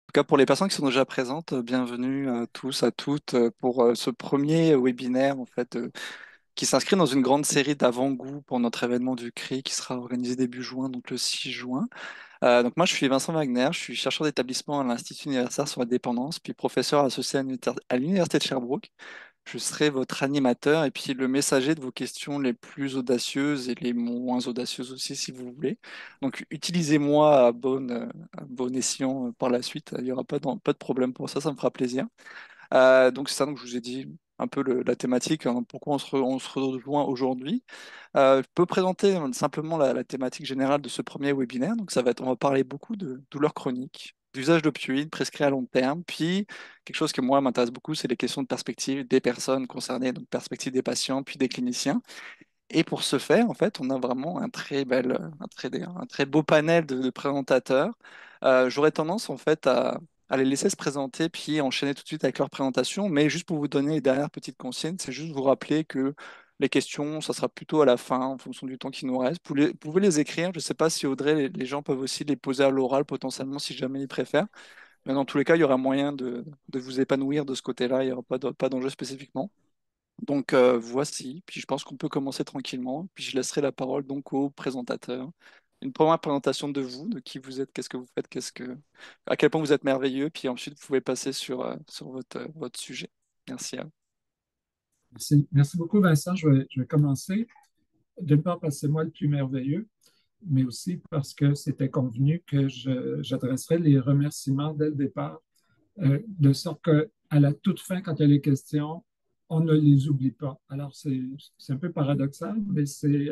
Tout cas, pour les personnes qui sont déjà présentes, bienvenue à tous, à toutes, pour ce premier webinaire, en fait, qui s'inscrit dans une grande série d'avant-goût pour notre événement du CRI qui sera organisé début juin, donc le 6 juin. Donc moi, je suis Vincent Wagner, je suis chercheur d'établissement à l'Institut universitaire sur la dépendance, puis professeur associé à l'Université de Sherbrooke. Je serai votre animateur et puis le messager de vos questions les plus audacieuses et les moins audacieuses aussi, si vous voulez. Donc, utilisez-moi à bon escient par la suite. Il n'y aura pas de problème pour ça, ça me fera plaisir. Donc, c'est ça, donc je vous ai dit un peu la thématique, hein, pourquoi on se rejoint aujourd'hui. Je peux présenter simplement la thématique générale de ce premier webinaire. Donc, on va parler beaucoup de douleurs chroniques, d'usage d'opioïdes prescrits à long terme. Puis, quelque chose que moi m'intéresse beaucoup, c'est les questions de perspective des personnes concernées, donc perspective des patients, puis des cliniciens. Et pour ce faire, en fait, on a vraiment un très beau panel de présentateurs. J'aurais tendance, en fait, à les laisser se présenter, puis enchaîner tout de suite avec leur présentation. Mais juste pour vous donner les dernières petites consignes, c'est juste vous rappeler que les questions, ça sera plutôt à la fin, en fonction du temps qui nous reste. Vous pouvez les écrire. Je ne sais pas si Audrey, les gens peuvent aussi les poser à l'oral potentiellement, si jamais ils préfèrent. Mais dans tous les cas, il y aura moyen de vous épanouir de ce côté-là. Il n'y aura pas d'enjeu spécifiquement. Donc voici, puis je pense qu'on peut commencer tranquillement, puis je laisserai la parole donc au présentateur. Une première présentation de vous, de qui vous êtes, qu'est-ce que vous faites, à quel point vous êtes merveilleux, puis ensuite vous pouvez passer sur votre sujet. Merci à vous. Merci beaucoup, Vincent. Je vais commencer. D'une part, parce que c'est moi le plus merveilleux, mais aussi parce que c'était convenu que j'adresserais les remerciements dès le départ, de sorte qu'à la toute fin, quand il y a les questions, on ne les oublie pas. Alors, c'est un peu paradoxal, mais c'est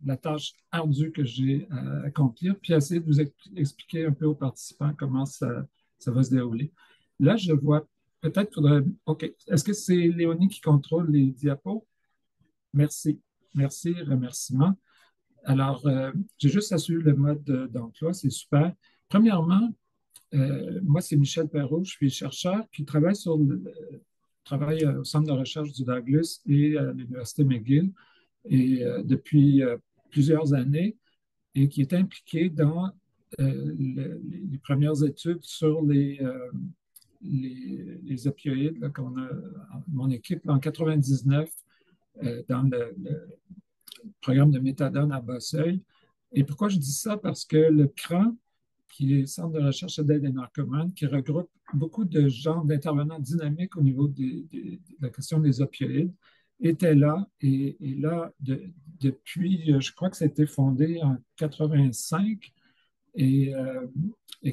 la tâche ardue que j'ai à accomplir, puis essayer de vous expliquer un peu aux participants comment ça va se dérouler. Là, je vois, peut-être faudrait, OK, est-ce que c'est Léonie qui contrôle les diapos? Merci. Merci, remerciements. Alors, j'ai juste assuré le mode d'emploi, c'est super. Premièrement, moi, c'est Michel Perrault, je suis chercheur qui travaille au Centre de recherche du Douglas et à l'Université McGill et depuis plusieurs années et qui est impliqué dans les premières études sur les opioïdes là, qu'on a, mon équipe en 99 dans le programme de méthadone à Bas-Seuil. Et pourquoi je dis ça? Parce que le CRAN, qui est le Centre de recherche et d'aide des narcomanes, qui regroupe beaucoup de gens, d'intervenants dynamiques au niveau de la question des opioïdes, était là. Et là, depuis, je crois que ça a été fondé en 85 et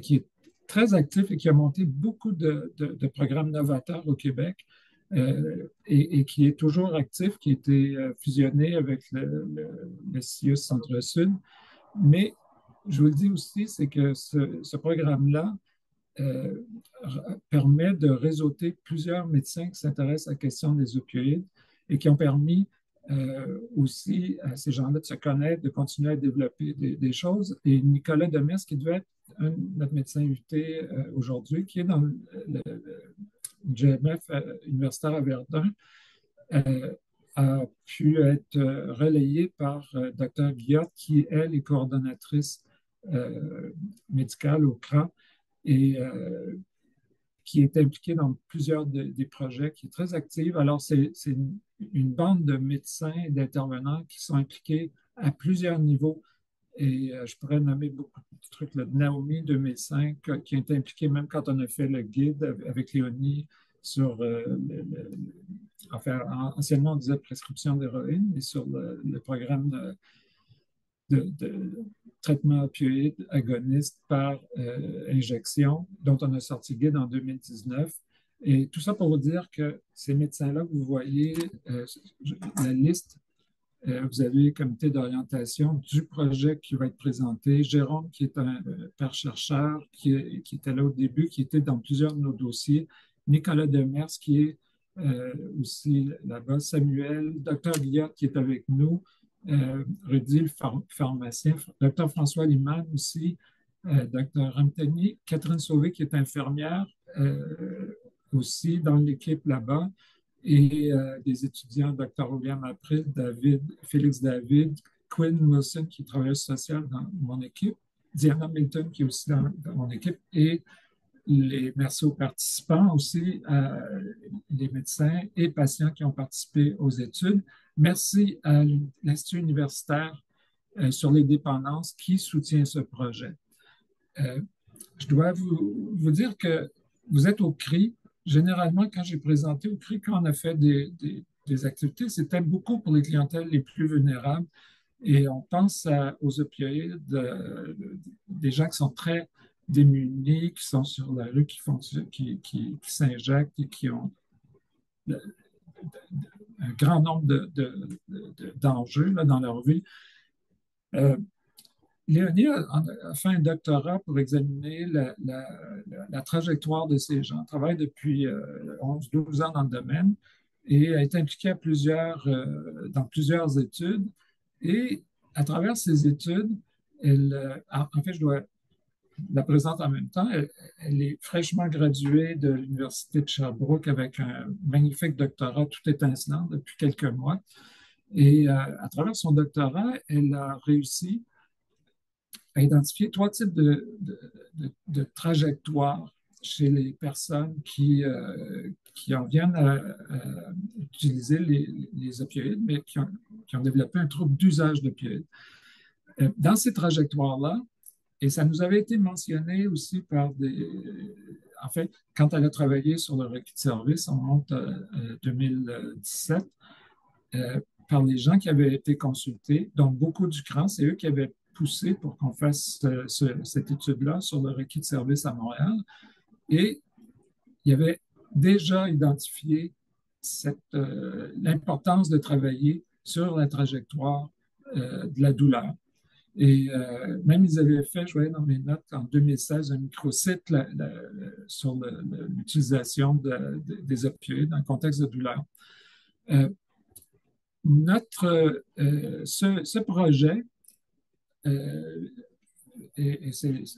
qui est très actif et qui a monté beaucoup de programmes novateurs au Québec et qui est toujours actif, qui a été fusionné avec le CIUS Centre-Sud. Mais je vous le dis aussi, c'est que ce programme-là euh, permet de réseauter plusieurs médecins qui s'intéressent à la question des opioïdes et qui ont permis aussi à ces gens-là de se connaître, de continuer à développer des choses. Et Nicolas Demers, qui devait être notre médecin invité aujourd'hui, qui est dans le GMF universitaire à Verdun, euh, a pu être relayé par Dr. Guillotte, qui, elle, est coordonnatrice médicale au CRA et qui est impliquée dans plusieurs des projets, qui est très active. Alors, c'est une bande de médecins et d'intervenants qui sont impliqués à plusieurs niveaux. Et je pourrais nommer beaucoup de trucs. Là, Naomi, 2005, qui est impliquée même quand on a fait le guide avec Léonie sur, enfin, anciennement on disait prescription d'héroïne, mais sur le programme de traitement opioïde agoniste par injection, dont on a sorti guide en 2019. Et tout ça pour vous dire que ces médecins-là, vous voyez la liste, vous avez le comité d'orientation du projet qui va être présenté. Jérôme, qui est un père-chercheur, qui était là au début, qui était dans plusieurs de nos dossiers. Nicolas Demers, qui est aussi là-bas. Samuel, docteur Guillaume, qui est avec nous. Rudy, le pharmacien. Docteur François Liman aussi. Docteur Ramtani. Catherine Sauvé, qui est infirmière aussi dans l'équipe là-bas et des étudiants, Dr. William April, Félix David, Quinn Wilson, qui est travailleuse sociale dans mon équipe, Diana Milton, qui est aussi dans mon équipe, et merci aux participants aussi, les médecins et patients qui ont participé aux études. Merci à l'Institut universitaire sur les dépendances qui soutient ce projet. Euh, je dois vous dire que vous êtes au CRI. Généralement, quand j'ai présenté au CRI, quand on a fait des activités, c'était beaucoup pour les clientèles les plus vulnérables. Et on pense aux opioïdes, des gens qui sont très démunis, qui sont sur la rue, qui s'injectent et qui ont un grand nombre d'enjeux dans leur vie. Léonie a fait un doctorat pour examiner la trajectoire de ces gens. Elle travaille depuis 11-12 ans dans le domaine et a été impliquée dans plusieurs études. Et à travers ces études, en fait, je dois la présente en même temps. Elle est fraîchement graduée de l'Université de Sherbrooke avec un magnifique doctorat tout étincelant depuis quelques mois. Et à travers son doctorat, elle a réussi à identifier trois types de trajectoires chez les personnes qui en viennent à utiliser les opioïdes, mais qui ont développé un trouble d'usage d'opioïdes. Dans ces trajectoires-là, et ça nous avait été mentionné aussi par en fait, quand elle a travaillé sur le requis de service, on monte à 2017, par les gens qui avaient été consultés, donc beaucoup du CRAN, c'est eux qui avaient poussé pour qu'on fasse cette étude-là sur le requis de service à Montréal. Et il y avait déjà identifié l'importance de travailler sur la trajectoire de la douleur. Et même ils avaient fait, je voyais dans mes notes, en 2016, un microsite sur l'utilisation des opioïdes dans le contexte de douleur. Ce projet,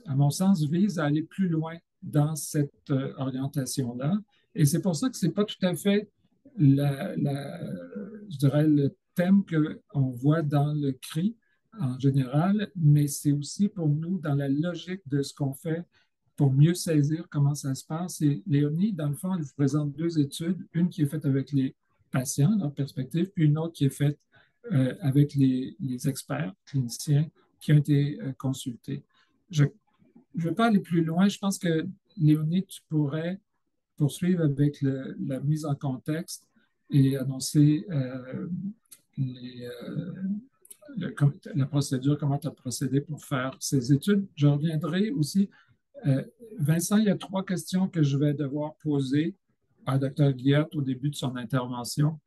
à mon sens, vise à aller plus loin dans cette orientation-là. Et c'est pour ça que ce n'est pas tout à fait, je dirais, le thème qu'on voit dans le CRI en général, mais c'est aussi pour nous dans la logique de ce qu'on fait pour mieux saisir comment ça se passe. Et Léonie, dans le fond, elle vous présente deux études, une qui est faite avec les patients, leur perspective, puis une autre qui est faite avec les experts cliniciens qui ont été consultés. Je ne veux pas aller plus loin. Je pense que, Léonie, tu pourrais poursuivre avec la mise en contexte et annoncer la procédure, comment tu as procédé pour faire ces études. Je reviendrai aussi. Vincent, il y a trois questions que je vais devoir poser à Dr. Guillotte au début de son intervention.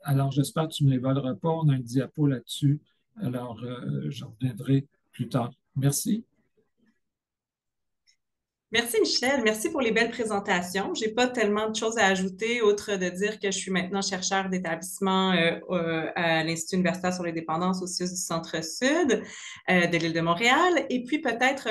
Alors, j'espère que tu ne me les voleras pas. On a un diapo là-dessus. Alors, je reviendrai plus tard. Merci. Merci Michel, merci pour les belles présentations. J'ai pas tellement de choses à ajouter, autre de dire que je suis maintenant chercheur d'établissement à l'Institut universitaire sur les dépendances au CIUS du Centre-Sud de l'île de Montréal. Et puis peut-être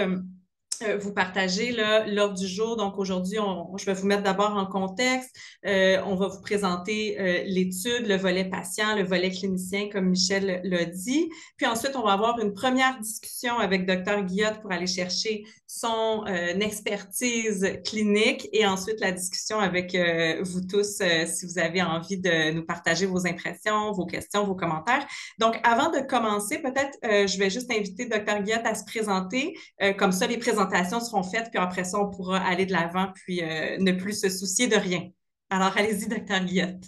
vous partager l'ordre du jour. Donc aujourd'hui, je vais vous mettre d'abord en contexte. On va vous présenter l'étude, le volet patient, le volet clinicien, comme Michel l'a dit. Puis ensuite, on va avoir une première discussion avec Dr. Guillotte pour aller chercher son expertise clinique et ensuite la discussion avec vous tous si vous avez envie de nous partager vos impressions, vos questions, vos commentaires. Donc, avant de commencer, peut-être je vais juste inviter Dr. Guillotte à se présenter. Comme ça, les présentations seront faites, puis après ça, on pourra aller de l'avant puis ne plus se soucier de rien. Alors, allez-y, Dr. Guillotte.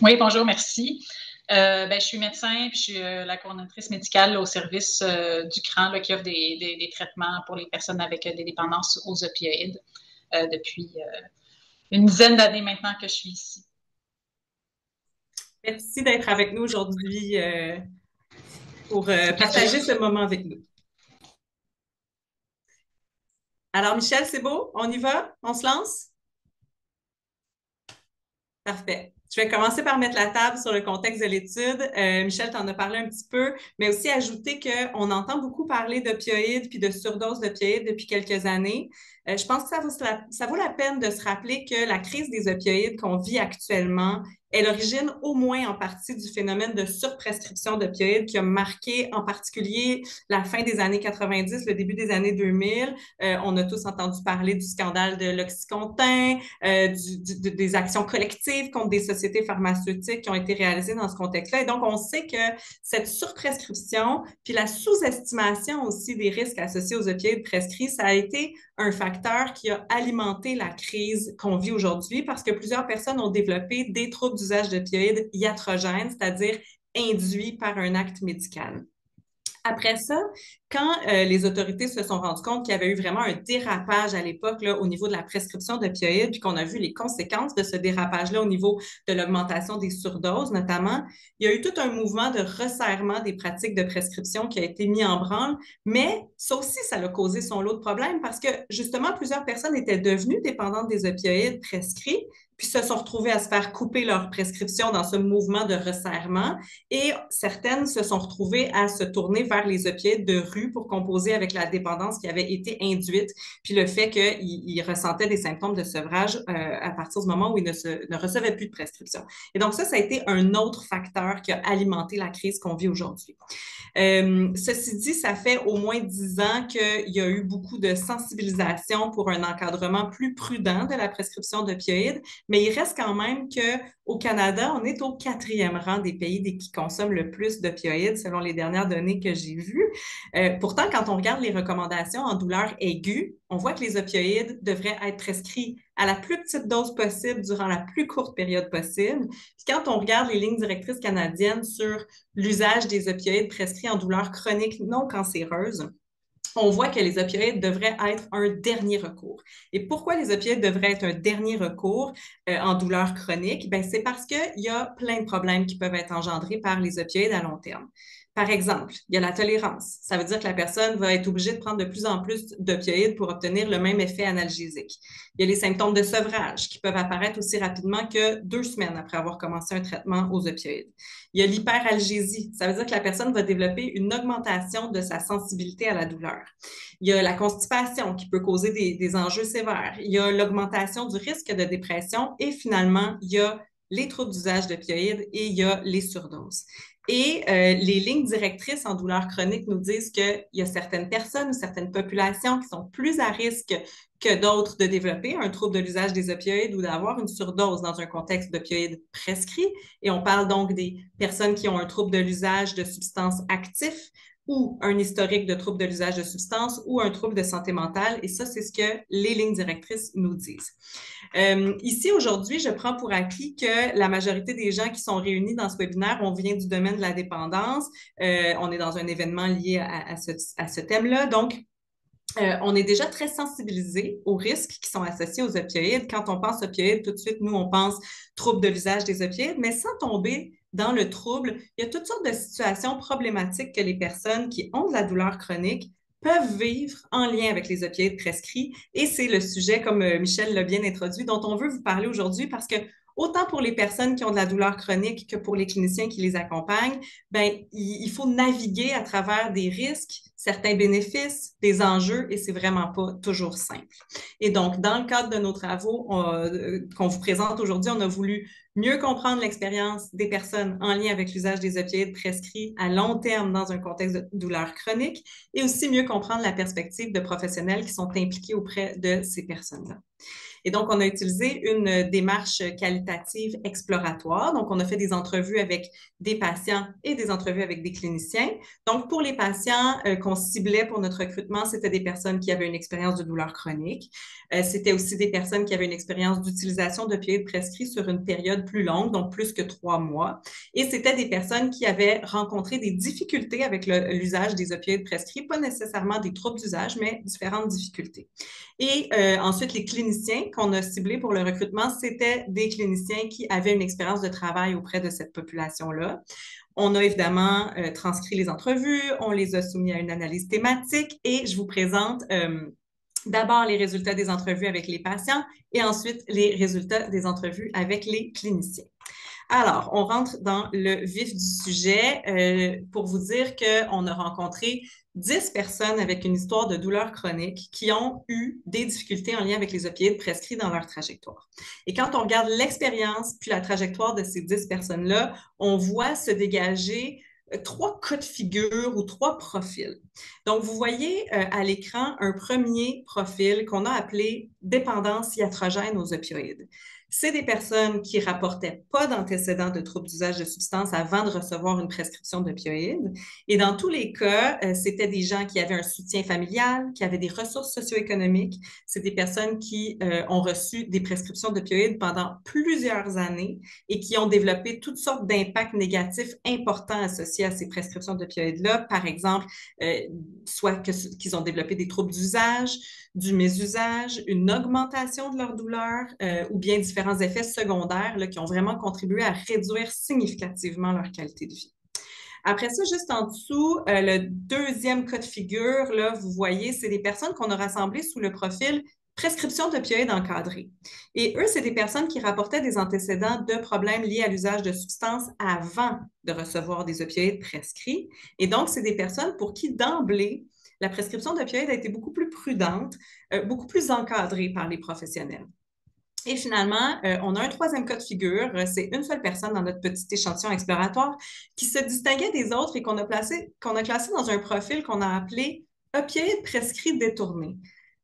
Oui, bonjour, merci. Je suis médecin, puis je suis la coordonnatrice médicale au service du CRAN là, qui offre des traitements pour les personnes avec des dépendances aux opioïdes depuis une dizaine d'années maintenant que je suis ici. Merci d'être avec nous aujourd'hui pour partager ce moment avec nous. Alors, Michel, c'est beau? On y va? On se lance? Parfait. Je vais commencer par mettre la table sur le contexte de l'étude. Michel, tu en as parlé un petit peu, mais aussi ajouter qu'on entend beaucoup parler d'opioïdes puis de surdose d'opioïdes depuis quelques années. Je pense que ça vaut la peine de se rappeler que la crise des opioïdes qu'on vit actuellement elle origine au moins en partie du phénomène de surprescription d'opioïdes qui a marqué en particulier la fin des années 90, le début des années 2000. On a tous entendu parler du scandale de l'Oxycontin, des actions collectives contre des sociétés pharmaceutiques qui ont été réalisées dans ce contexte-là. Et donc, on sait que cette surprescription, puis la sous-estimation aussi des risques associés aux opioïdes prescrits, ça a été un facteur qui a alimenté la crise qu'on vit aujourd'hui parce que plusieurs personnes ont développé des troubles d'usage d'opioïdes iatrogènes, c'est-à-dire induits par un acte médical. Après ça, quand les autorités se sont rendues compte qu'il y avait eu vraiment un dérapage à l'époque là, au niveau de la prescription d'opioïdes, puis qu'on a vu les conséquences de ce dérapage-là au niveau de l'augmentation des surdoses notamment, il y a eu tout un mouvement de resserrement des pratiques de prescription qui a été mis en branle, mais ça aussi, ça a causé son lot de problèmes parce que justement, plusieurs personnes étaient devenues dépendantes des opioïdes prescrits, puis se sont retrouvées à se faire couper leur prescription dans ce mouvement de resserrement et certaines se sont retrouvées à se tourner vers les opioïdes de rue pour composer avec la dépendance qui avait été induite, puis le fait qu'ils ressentaient des symptômes de sevrage à partir du moment où ils ne recevaient plus de prescription. Et donc ça a été un autre facteur qui a alimenté la crise qu'on vit aujourd'hui. Ceci dit, ça fait au moins 10 ans qu'il y a eu beaucoup de sensibilisation pour un encadrement plus prudent de la prescription d'opioïdes, mais il reste quand même qu'au Canada, on est au 4e rang des pays qui consomment le plus d'opioïdes, selon les dernières données que j'ai vues. Pourtant, quand on regarde les recommandations en douleur aiguë, on voit que les opioïdes devraient être prescrits à la plus petite dose possible durant la plus courte période possible. Puis quand on regarde les lignes directrices canadiennes sur l'usage des opioïdes prescrits en douleur chronique non cancéreuse, on voit que les opioïdes devraient être un dernier recours. Et pourquoi les opioïdes devraient être un dernier recours en douleur chronique? Ben, c'est parce qu'il y a plein de problèmes qui peuvent être engendrés par les opioïdes à long terme. Par exemple, il y a la tolérance. Ça veut dire que la personne va être obligée de prendre de plus en plus d'opioïdes pour obtenir le même effet analgésique. Il y a les symptômes de sevrage qui peuvent apparaître aussi rapidement que 2 semaines après avoir commencé un traitement aux opioïdes. Il y a l'hyperalgésie. Ça veut dire que la personne va développer une augmentation de sa sensibilité à la douleur. Il y a la constipation qui peut causer des enjeux sévères. Il y a l'augmentation du risque de dépression et finalement, il y a les troubles d'usage d'opioïdes et il y a les surdoses. Et les lignes directrices en douleur chronique nous disent qu'il y a certaines personnes ou certaines populations qui sont plus à risque que d'autres de développer un trouble de l'usage des opioïdes ou d'avoir une surdose dans un contexte d'opioïdes prescrits. Et on parle donc des personnes qui ont un trouble de l'usage de substances actives ou un historique de trouble de l'usage de substances ou un trouble de santé mentale. Et ça, c'est ce que les lignes directrices nous disent. Ici, aujourd'hui, je prends pour acquis que la majorité des gens qui sont réunis dans ce webinaire, on vient du domaine de la dépendance. On est dans un événement lié à ce thème-là. Donc, on est déjà très sensibilisé aux risques qui sont associés aux opioïdes. Quand on pense opioïdes, tout de suite, nous, on pense trouble de l'usage des opioïdes, mais sans tomber dans le trouble, il y a toutes sortes de situations problématiques que les personnes qui ont de la douleur chronique peuvent vivre en lien avec les opioïdes prescrits. Et c'est le sujet, comme Michel l'a bien introduit, dont on veut vous parler aujourd'hui parce que autant pour les personnes qui ont de la douleur chronique que pour les cliniciens qui les accompagnent, ben, il faut naviguer à travers des risques, certains bénéfices, des enjeux, et c'est vraiment pas toujours simple. Et donc, dans le cadre de nos travaux qu'on vous présente aujourd'hui, on a voulu mieux comprendre l'expérience des personnes en lien avec l'usage des opioïdes prescrits à long terme dans un contexte de douleur chronique et aussi mieux comprendre la perspective de professionnels qui sont impliqués auprès de ces personnes-là. Et donc, on a utilisé une démarche qualitative exploratoire. Donc, on a fait des entrevues avec des patients et des entrevues avec des cliniciens. Donc, pour les patients qu'on ciblait pour notre recrutement, c'était des personnes qui avaient une expérience de douleur chronique. C'était aussi des personnes qui avaient une expérience d'utilisation d'opioïdes prescrits sur une période plus longue, donc plus que 3 mois. Et c'était des personnes qui avaient rencontré des difficultés avec l'usage des opioïdes prescrits, pas nécessairement des troubles d'usage, mais différentes difficultés. Et ensuite, les cliniciens qu'on a ciblés pour le recrutement, c'était des cliniciens qui avaient une expérience de travail auprès de cette population-là. On a évidemment transcrit les entrevues, on les a soumis à une analyse thématique et je vous présente d'abord les résultats des entrevues avec les patients et ensuite les résultats des entrevues avec les cliniciens. Alors, on rentre dans le vif du sujet pour vous dire qu'on a rencontré 10 personnes avec une histoire de douleur chronique qui ont eu des difficultés en lien avec les opioïdes prescrits dans leur trajectoire. Et quand on regarde l'expérience puis la trajectoire de ces 10 personnes-là, on voit se dégager 3 cas de figure ou 3 profils. Donc, vous voyez à l'écran un premier profil qu'on a appelé dépendance iatrogène aux opioïdes. C'est des personnes qui rapportaient pas d'antécédents de troubles d'usage de substances avant de recevoir une prescription d'opioïdes. Et dans tous les cas, c'était des gens qui avaient un soutien familial, qui avaient des ressources socio-économiques. C'est des personnes qui ont reçu des prescriptions d'opioïdes pendant plusieurs années et qui ont développé toutes sortes d'impacts négatifs importants associés à ces prescriptions d'opioïdes-là. Par exemple, soit qu'ils ont développé des troubles d'usage, du mésusage, une augmentation de leur douleur ou bien différents effets secondaires là, qui ont vraiment contribué à réduire significativement leur qualité de vie. Après ça, juste en dessous, le deuxième cas de figure, là, vous voyez, c'est des personnes qu'on a rassemblées sous le profil prescription d'opioïdes encadrés. Et eux, c'est des personnes qui rapportaient des antécédents de problèmes liés à l'usage de substances avant de recevoir des opioïdes prescrits. Et donc, c'est des personnes pour qui, d'emblée, la prescription d'opioïdes a été beaucoup plus prudente, beaucoup plus encadrée par les professionnels. Et finalement, on a un troisième cas de figure. C'est une seule personne dans notre petit échantillon exploratoire qui se distinguait des autres et qu'on a classé dans un profil qu'on a appelé opioïdes prescrits détournés.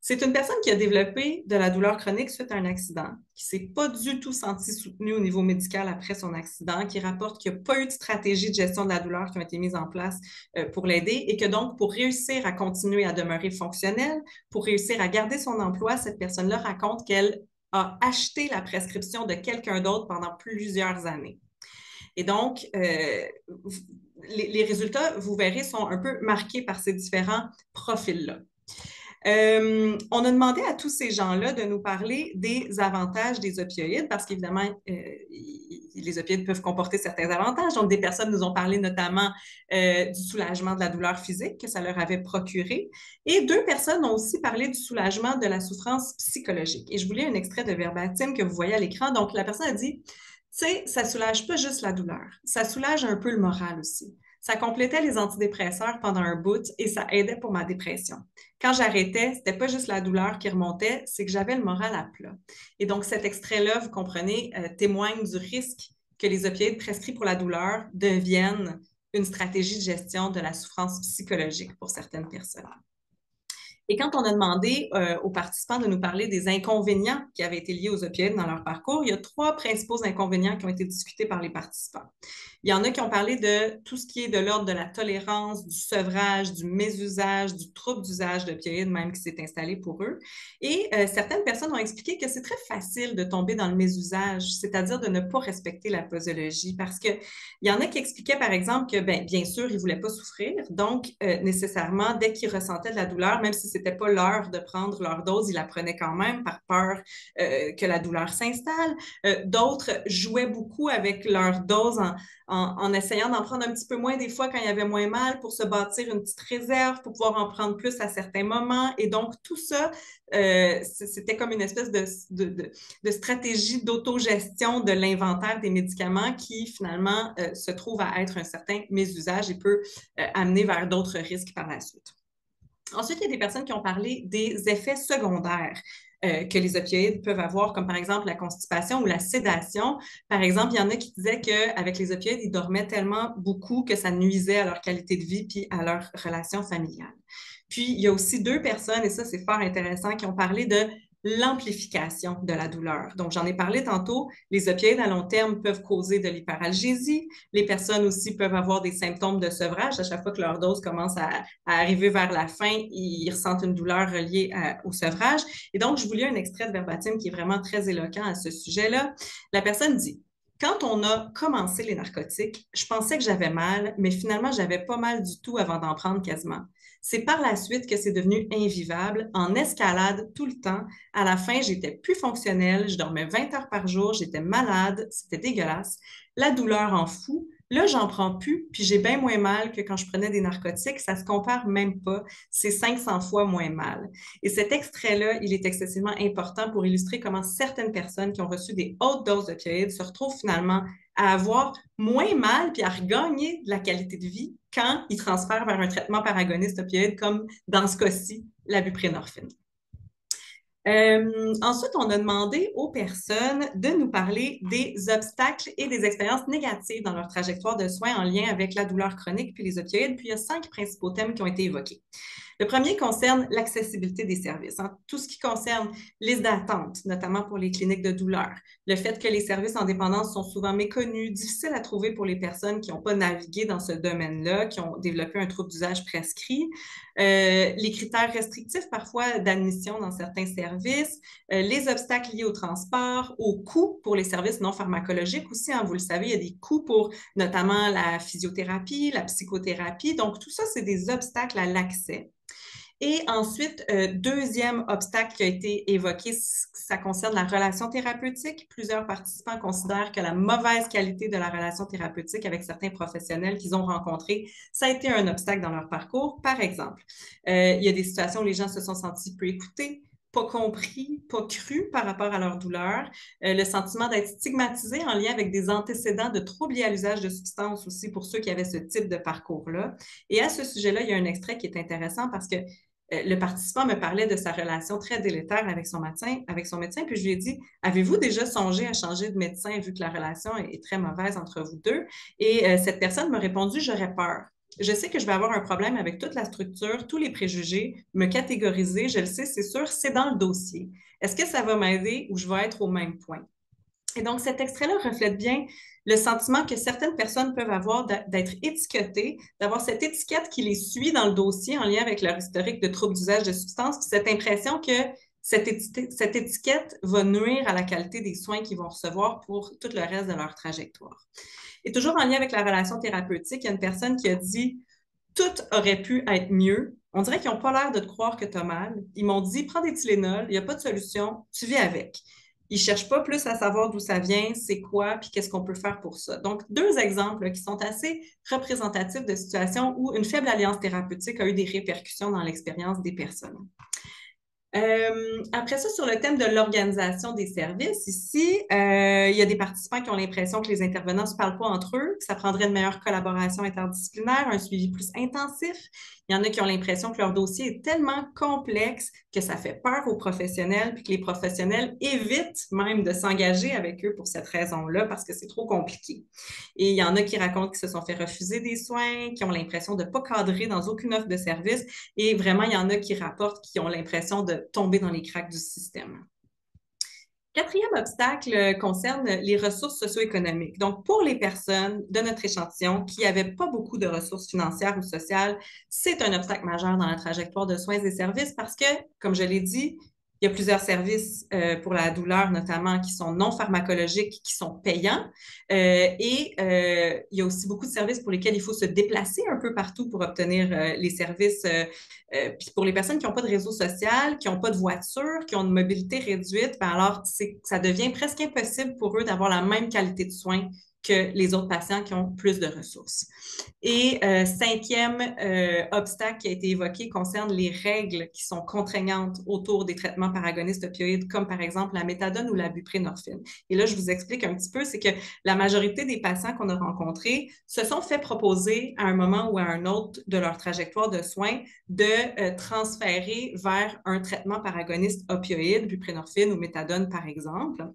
C'est une personne qui a développé de la douleur chronique suite à un accident, qui ne s'est pas du tout senti soutenue au niveau médical après son accident, qui rapporte qu'il n'y a pas eu de stratégie de gestion de la douleur qui ont été mises en place pour l'aider et que donc, pour réussir à continuer à demeurer fonctionnelle, pour réussir à garder son emploi, cette personne-là raconte qu'elle a acheté la prescription de quelqu'un d'autre pendant plusieurs années. Et donc, les résultats, vous verrez, sont un peu marqués par ces différents profils-là. On a demandé à tous ces gens-là de nous parler des avantages des opioïdes parce qu'évidemment, les opioïdes peuvent comporter certains avantages. Donc, des personnes nous ont parlé notamment du soulagement de la douleur physique que ça leur avait procuré. Et 2 personnes ont aussi parlé du soulagement de la souffrance psychologique. Et je vous lis un extrait de verbatim que vous voyez à l'écran. Donc, la personne a dit, tu sais, ça soulage pas juste la douleur, ça soulage un peu le moral aussi. Ça complétait les antidépresseurs pendant un bout et ça aidait pour ma dépression. Quand j'arrêtais, c'était pas juste la douleur qui remontait, c'est que j'avais le moral à plat. Et donc, cet extrait-là, vous comprenez, témoigne du risque que les opioïdes prescrits pour la douleur deviennent une stratégie de gestion de la souffrance psychologique pour certaines personnes. Et quand on a demandé aux participants de nous parler des inconvénients qui avaient été liés aux opioïdes dans leur parcours, il y a 3 principaux inconvénients qui ont été discutés par les participants. Il y en a qui ont parlé de tout ce qui est de l'ordre de la tolérance, du sevrage, du mésusage, du trouble d'usage d'opioïdes même qui s'est installé pour eux. Et certaines personnes ont expliqué que c'est très facile de tomber dans le mésusage, c'est-à-dire de ne pas respecter la posologie parce qu'il y en a qui expliquaient par exemple que, bien sûr, ils ne voulaient pas souffrir, donc nécessairement, dès qu'ils ressentaient de la douleur, même si ce n'était pas l'heure de prendre leur dose, ils la prenaient quand même par peur que la douleur s'installe. D'autres jouaient beaucoup avec leur dose en essayant d'en prendre un petit peu moins des fois quand il y avait moins mal pour se bâtir une petite réserve, pour pouvoir en prendre plus à certains moments. Et donc, tout ça, c'était comme une espèce de stratégie d'autogestion de l'inventaire des médicaments qui, finalement, se trouve à être un certain mésusage et peut amener vers d'autres risques par la suite. Ensuite, il y a des personnes qui ont parlé des effets secondaires que les opioïdes peuvent avoir, comme par exemple la constipation ou la sédation. Par exemple, il y en a qui disaient qu'avec les opioïdes, ils dormaient tellement beaucoup que ça nuisait à leur qualité de vie puis à leur relation familiale. Puis, il y a aussi 2 personnes, et ça, c'est fort intéressant, qui ont parlé de l'amplification de la douleur. Donc, j'en ai parlé tantôt, les opioïdes à long terme peuvent causer de l'hyperalgésie. Les personnes aussi peuvent avoir des symptômes de sevrage. À chaque fois que leur dose commence à arriver vers la fin, ils ressentent une douleur reliée au sevrage. Et donc, je vous lis un extrait de verbatim qui est vraiment très éloquent à ce sujet-là. La personne dit: quand on a commencé les narcotiques, je pensais que j'avais mal, mais finalement, j'avais pas mal du tout avant d'en prendre quasiment. C'est par la suite que c'est devenu invivable, en escalade tout le temps. À la fin, j'étais plus fonctionnelle, je dormais 20 heures par jour, j'étais malade, c'était dégueulasse. La douleur en fou, Là, j'en prends plus, puis j'ai bien moins mal que quand je prenais des narcotiques. Ça se compare même pas. C'est 500 fois moins mal. Et cet extrait-là, il est excessivement important pour illustrer comment certaines personnes qui ont reçu des hautes doses d'opioïdes se retrouvent finalement à avoir moins mal puis à regagner de la qualité de vie quand ils transfèrent vers un traitement par agoniste opioïde, comme dans ce cas-ci, la buprenorphine. Ensuite, on a demandé aux personnes de nous parler des obstacles et des expériences négatives dans leur trajectoire de soins en lien avec la douleur chronique puis les opioïdes. Puis il y a 5 principaux thèmes qui ont été évoqués. Le premier concerne l'accessibilité des services, hein, tout ce qui concerne liste d'attente, notamment pour les cliniques de douleur, le fait que les services en dépendance sont souvent méconnus, difficiles à trouver pour les personnes qui n'ont pas navigué dans ce domaine-là, qui ont développé un trouble d'usage prescrit, les critères restrictifs parfois d'admission dans certains services, les obstacles liés au transport, aux coûts pour les services non pharmacologiques aussi, hein, vous le savez, il y a des coûts pour notamment la physiothérapie, la psychothérapie, donc tout ça, c'est des obstacles à l'accès. Et ensuite, deuxième obstacle qui a été évoqué, ça concerne la relation thérapeutique. Plusieurs participants considèrent que la mauvaise qualité de la relation thérapeutique avec certains professionnels qu'ils ont rencontrés, ça a été un obstacle dans leur parcours. Par exemple, il y a des situations où les gens se sont sentis peu écoutés, pas compris, pas crus par rapport à leur douleur, le sentiment d'être stigmatisé en lien avec des antécédents de troubles liés à l'usage de substances aussi pour ceux qui avaient ce type de parcours-là. Et à ce sujet-là, il y a un extrait qui est intéressant parce que le participant me parlait de sa relation très délétère avec son médecin, puis je lui ai dit, avez-vous déjà songé à changer de médecin vu que la relation est très mauvaise entre vous deux? Et cette personne m'a répondu, j'aurais peur. Je sais que je vais avoir un problème avec toute la structure, tous les préjugés, me catégoriser, je le sais, c'est sûr, c'est dans le dossier. Est-ce que ça va m'aider ou je vais être au même point? Et donc, cet extrait-là reflète bien le sentiment que certaines personnes peuvent avoir d'être étiquetées, d'avoir cette étiquette qui les suit dans le dossier en lien avec leur historique de troubles d'usage de substances, puis cette impression que cette étiquette va nuire à la qualité des soins qu'ils vont recevoir pour tout le reste de leur trajectoire. Et toujours en lien avec la relation thérapeutique, il y a une personne qui a dit « Tout aurait pu être mieux ». On dirait qu'ils n'ont pas l'air de te croire que tu as mal. Ils m'ont dit « Prends des Tylenol, il n'y a pas de solution, tu vis avec ». Ils ne cherchent pas plus à savoir d'où ça vient, c'est quoi, puis qu'est-ce qu'on peut faire pour ça. Donc, 2 exemples là, qui sont assez représentatifs de situations où une faible alliance thérapeutique a eu des répercussions dans l'expérience des personnes. Après ça, sur le thème de l'organisation des services, ici, il y a des participants qui ont l'impression que les intervenants ne se parlent pas entre eux, que ça prendrait une meilleure collaboration interdisciplinaire, un suivi plus intensif. Il y en a qui ont l'impression que leur dossier est tellement complexe que ça fait peur aux professionnels, puis que les professionnels évitent même de s'engager avec eux pour cette raison-là, parce que c'est trop compliqué. Et il y en a qui racontent qu'ils se sont fait refuser des soins, qui ont l'impression de ne pas cadrer dans aucune offre de service, et vraiment, il y en a qui rapportent qui ont l'impression de tomber dans les cracks du système. 4e obstacle concerne les ressources socio-économiques. Donc, pour les personnes de notre échantillon qui n'avaient pas beaucoup de ressources financières ou sociales, c'est un obstacle majeur dans la trajectoire de soins et services parce que, comme je l'ai dit, il y a plusieurs services pour la douleur, notamment, qui sont non pharmacologiques, qui sont payants. Il y a aussi beaucoup de services pour lesquels il faut se déplacer un peu partout pour obtenir les services. Puis pour les personnes qui n'ont pas de réseau social, qui n'ont pas de voiture, qui ont une mobilité réduite, ben alors ça devient presque impossible pour eux d'avoir la même qualité de soins que les autres patients qui ont plus de ressources. Et 5e obstacle qui a été évoqué concerne les règles qui sont contraignantes autour des traitements par agonistes opioïdes, comme par exemple la méthadone ou la buprenorphine. Et là, je vous explique un petit peu, c'est que la majorité des patients qu'on a rencontrés se sont fait proposer à un moment ou à un autre de leur trajectoire de soins de transférer vers un traitement par agoniste opioïde, buprenorphine ou méthadone par exemple.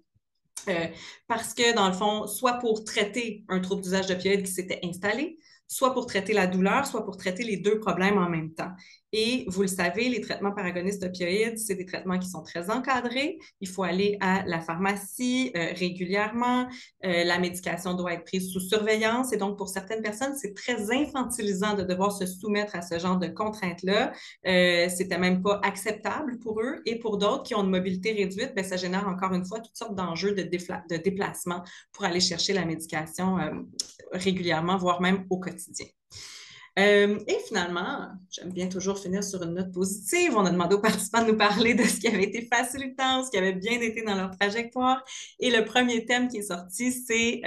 Parce que, dans le fond, soit pour traiter un trouble d'usage d'opioïdes qui s'était installé, soit pour traiter la douleur, soit pour traiter les 2 problèmes en même temps. Et vous le savez, les traitements par agonistes opioïdes, c'est des traitements qui sont très encadrés. Il faut aller à la pharmacie régulièrement. La médication doit être prise sous surveillance. Et donc, pour certaines personnes, c'est très infantilisant de devoir se soumettre à ce genre de contraintes-là. C'était même pas acceptable pour eux. Et pour d'autres qui ont une mobilité réduite, bien, ça génère encore une fois toutes sortes d'enjeux de déplacement pour aller chercher la médication régulièrement, voire même au quotidien. Et finalement, j'aime bien toujours finir sur une note positive. On a demandé aux participants de nous parler de ce qui avait été facilitant, ce qui avait bien été dans leur trajectoire. Et le premier thème qui est sorti, c'est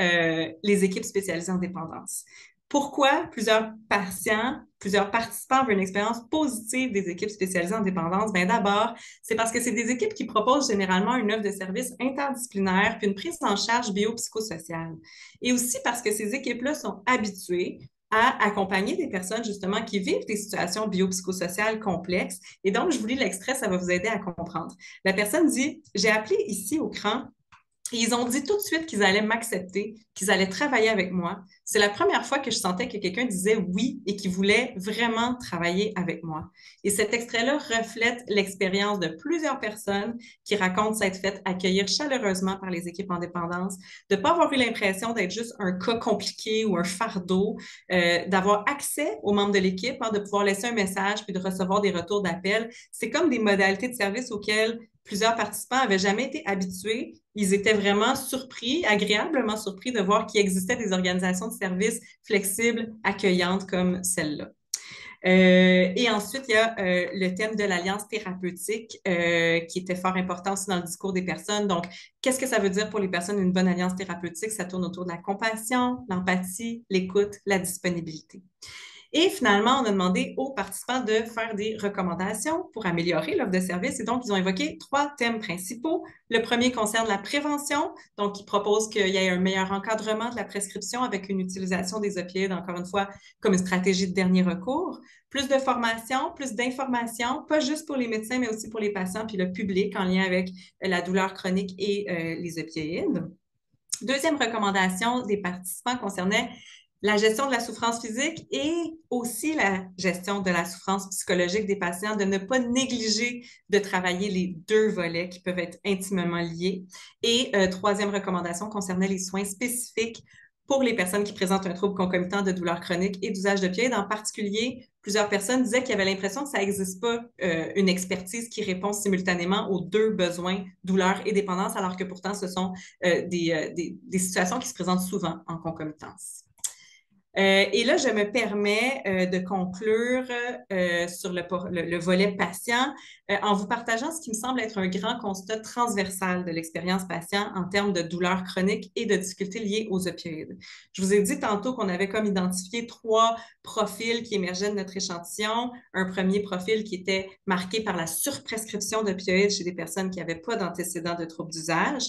les équipes spécialisées en dépendance. Pourquoi plusieurs patients, plusieurs participants veulent une expérience positive des équipes spécialisées en dépendance? Bien, d'abord, c'est parce que c'est des équipes qui proposent généralement une offre de services interdisciplinaire puis une prise en charge biopsychosociale. Et aussi parce que ces équipes-là sont habituées à accompagner des personnes justement qui vivent des situations biopsychosociales complexes. Et donc, je vous lis l'extrait, ça va vous aider à comprendre. La personne dit, j'ai appelé ici au CRAN. Et ils ont dit tout de suite qu'ils allaient m'accepter, qu'ils allaient travailler avec moi. C'est la première fois que je sentais que quelqu'un disait oui et qu'il voulait vraiment travailler avec moi. Et cet extrait-là reflète l'expérience de plusieurs personnes qui racontent s'être fait accueillir chaleureusement par les équipes en dépendance, de ne pas avoir eu l'impression d'être juste un cas compliqué ou un fardeau, d'avoir accès aux membres de l'équipe, hein, de pouvoir laisser un message puis de recevoir des retours d'appel. C'est comme des modalités de service auxquelles plusieurs participants n'avaient jamais été habitués. Ils étaient vraiment surpris, agréablement surpris de voir qu'il existait des organisations de services flexibles, accueillantes comme celle-là. Et ensuite, il y a le thème de l'alliance thérapeutique qui était fort important aussi dans le discours des personnes. Donc, qu'est-ce que ça veut dire pour les personnes une bonne alliance thérapeutique? Ça tourne autour de la compassion, l'empathie, l'écoute, la disponibilité. Et finalement, on a demandé aux participants de faire des recommandations pour améliorer l'offre de service. Et donc, ils ont évoqué 3 thèmes principaux. Le premier concerne la prévention. Donc, ils proposent qu'il y ait un meilleur encadrement de la prescription avec une utilisation des opioïdes, encore une fois, comme une stratégie de dernier recours. Plus de formation, plus d'informations, pas juste pour les médecins, mais aussi pour les patients puis le public en lien avec la douleur chronique et les opioïdes. Deuxième recommandation des participants concernait la gestion de la souffrance physique et aussi la gestion de la souffrance psychologique des patients, de ne pas négliger de travailler les 2 volets qui peuvent être intimement liés. Et troisième recommandation concernait les soins spécifiques pour les personnes qui présentent un trouble concomitant de douleur chronique et d'usage d'opioïdes. En particulier, plusieurs personnes disaient qu'il y avait l'impression que ça n'existe pas une expertise qui répond simultanément aux 2 besoins, douleur et dépendance, alors que pourtant, ce sont des situations qui se présentent souvent en concomitance. Et là, je me permets de conclure sur le volet patient en vous partageant ce qui me semble être un grand constat transversal de l'expérience patient en termes de douleurs chroniques et de difficultés liées aux opioïdes. Je vous ai dit tantôt qu'on avait comme identifié 3 profils qui émergeaient de notre échantillon. Un premier profil qui était marqué par la surprescription d'opioïdes chez des personnes qui n'avaient pas d'antécédents de troubles d'usage.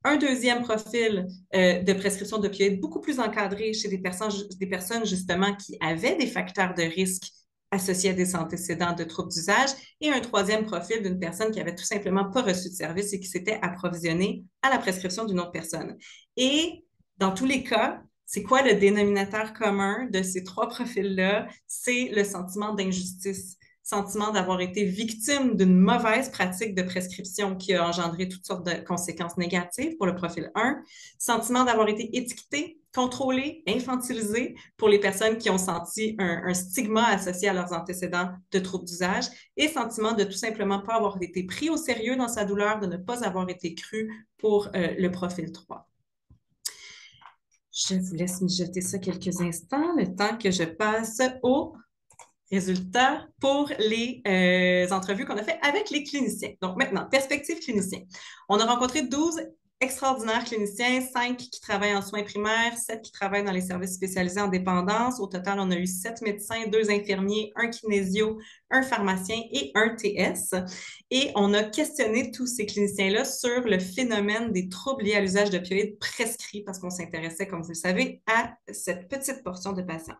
Un deuxième profil de prescription d'opioïdes beaucoup plus encadré chez des personnes justement qui avaient des facteurs de risque associés à des antécédents de troubles d'usage. Et un troisième profil d'une personne qui avait tout simplement pas reçu de service et qui s'était approvisionnée à la prescription d'une autre personne. Et dans tous les cas, c'est quoi le dénominateur commun de ces 3 profils-là? C'est le sentiment d'injustice. Sentiment d'avoir été victime d'une mauvaise pratique de prescription qui a engendré toutes sortes de conséquences négatives pour le profil 1, sentiment d'avoir été étiqueté, contrôlé, infantilisé pour les personnes qui ont senti un stigma associé à leurs antécédents de troubles d'usage et sentiment de tout simplement pas avoir été pris au sérieux dans sa douleur, de ne pas avoir été cru pour le profil 3. Je vous laisse mijoter ça quelques instants, le temps que je passe au résultats pour les entrevues qu'on a fait avec les cliniciens. Donc maintenant, perspective clinicien. On a rencontré 12 extraordinaires cliniciens, 5 qui travaillent en soins primaires, 7 qui travaillent dans les services spécialisés en dépendance. Au total, on a eu 7 médecins, 2 infirmiers, 1 kinésio, 1 pharmacien et 1 TS. Et on a questionné tous ces cliniciens-là sur le phénomène des troubles liés à l'usage d'opioïdes prescrits parce qu'on s'intéressait, comme vous le savez, à cette petite portion de patients.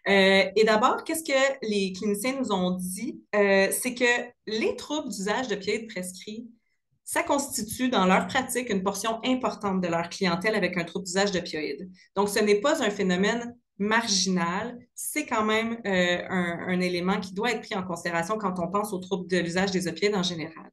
Et d'abord, qu'est-ce que les cliniciens nous ont dit? C'est que les troubles d'usage d'opioïdes prescrits, ça constitue dans leur pratique une portion importante de leur clientèle avec un trouble d'usage d'opioïdes. Donc, ce n'est pas un phénomène marginal, c'est quand même un élément qui doit être pris en considération quand on pense aux troubles de l'usage des opioïdes en général.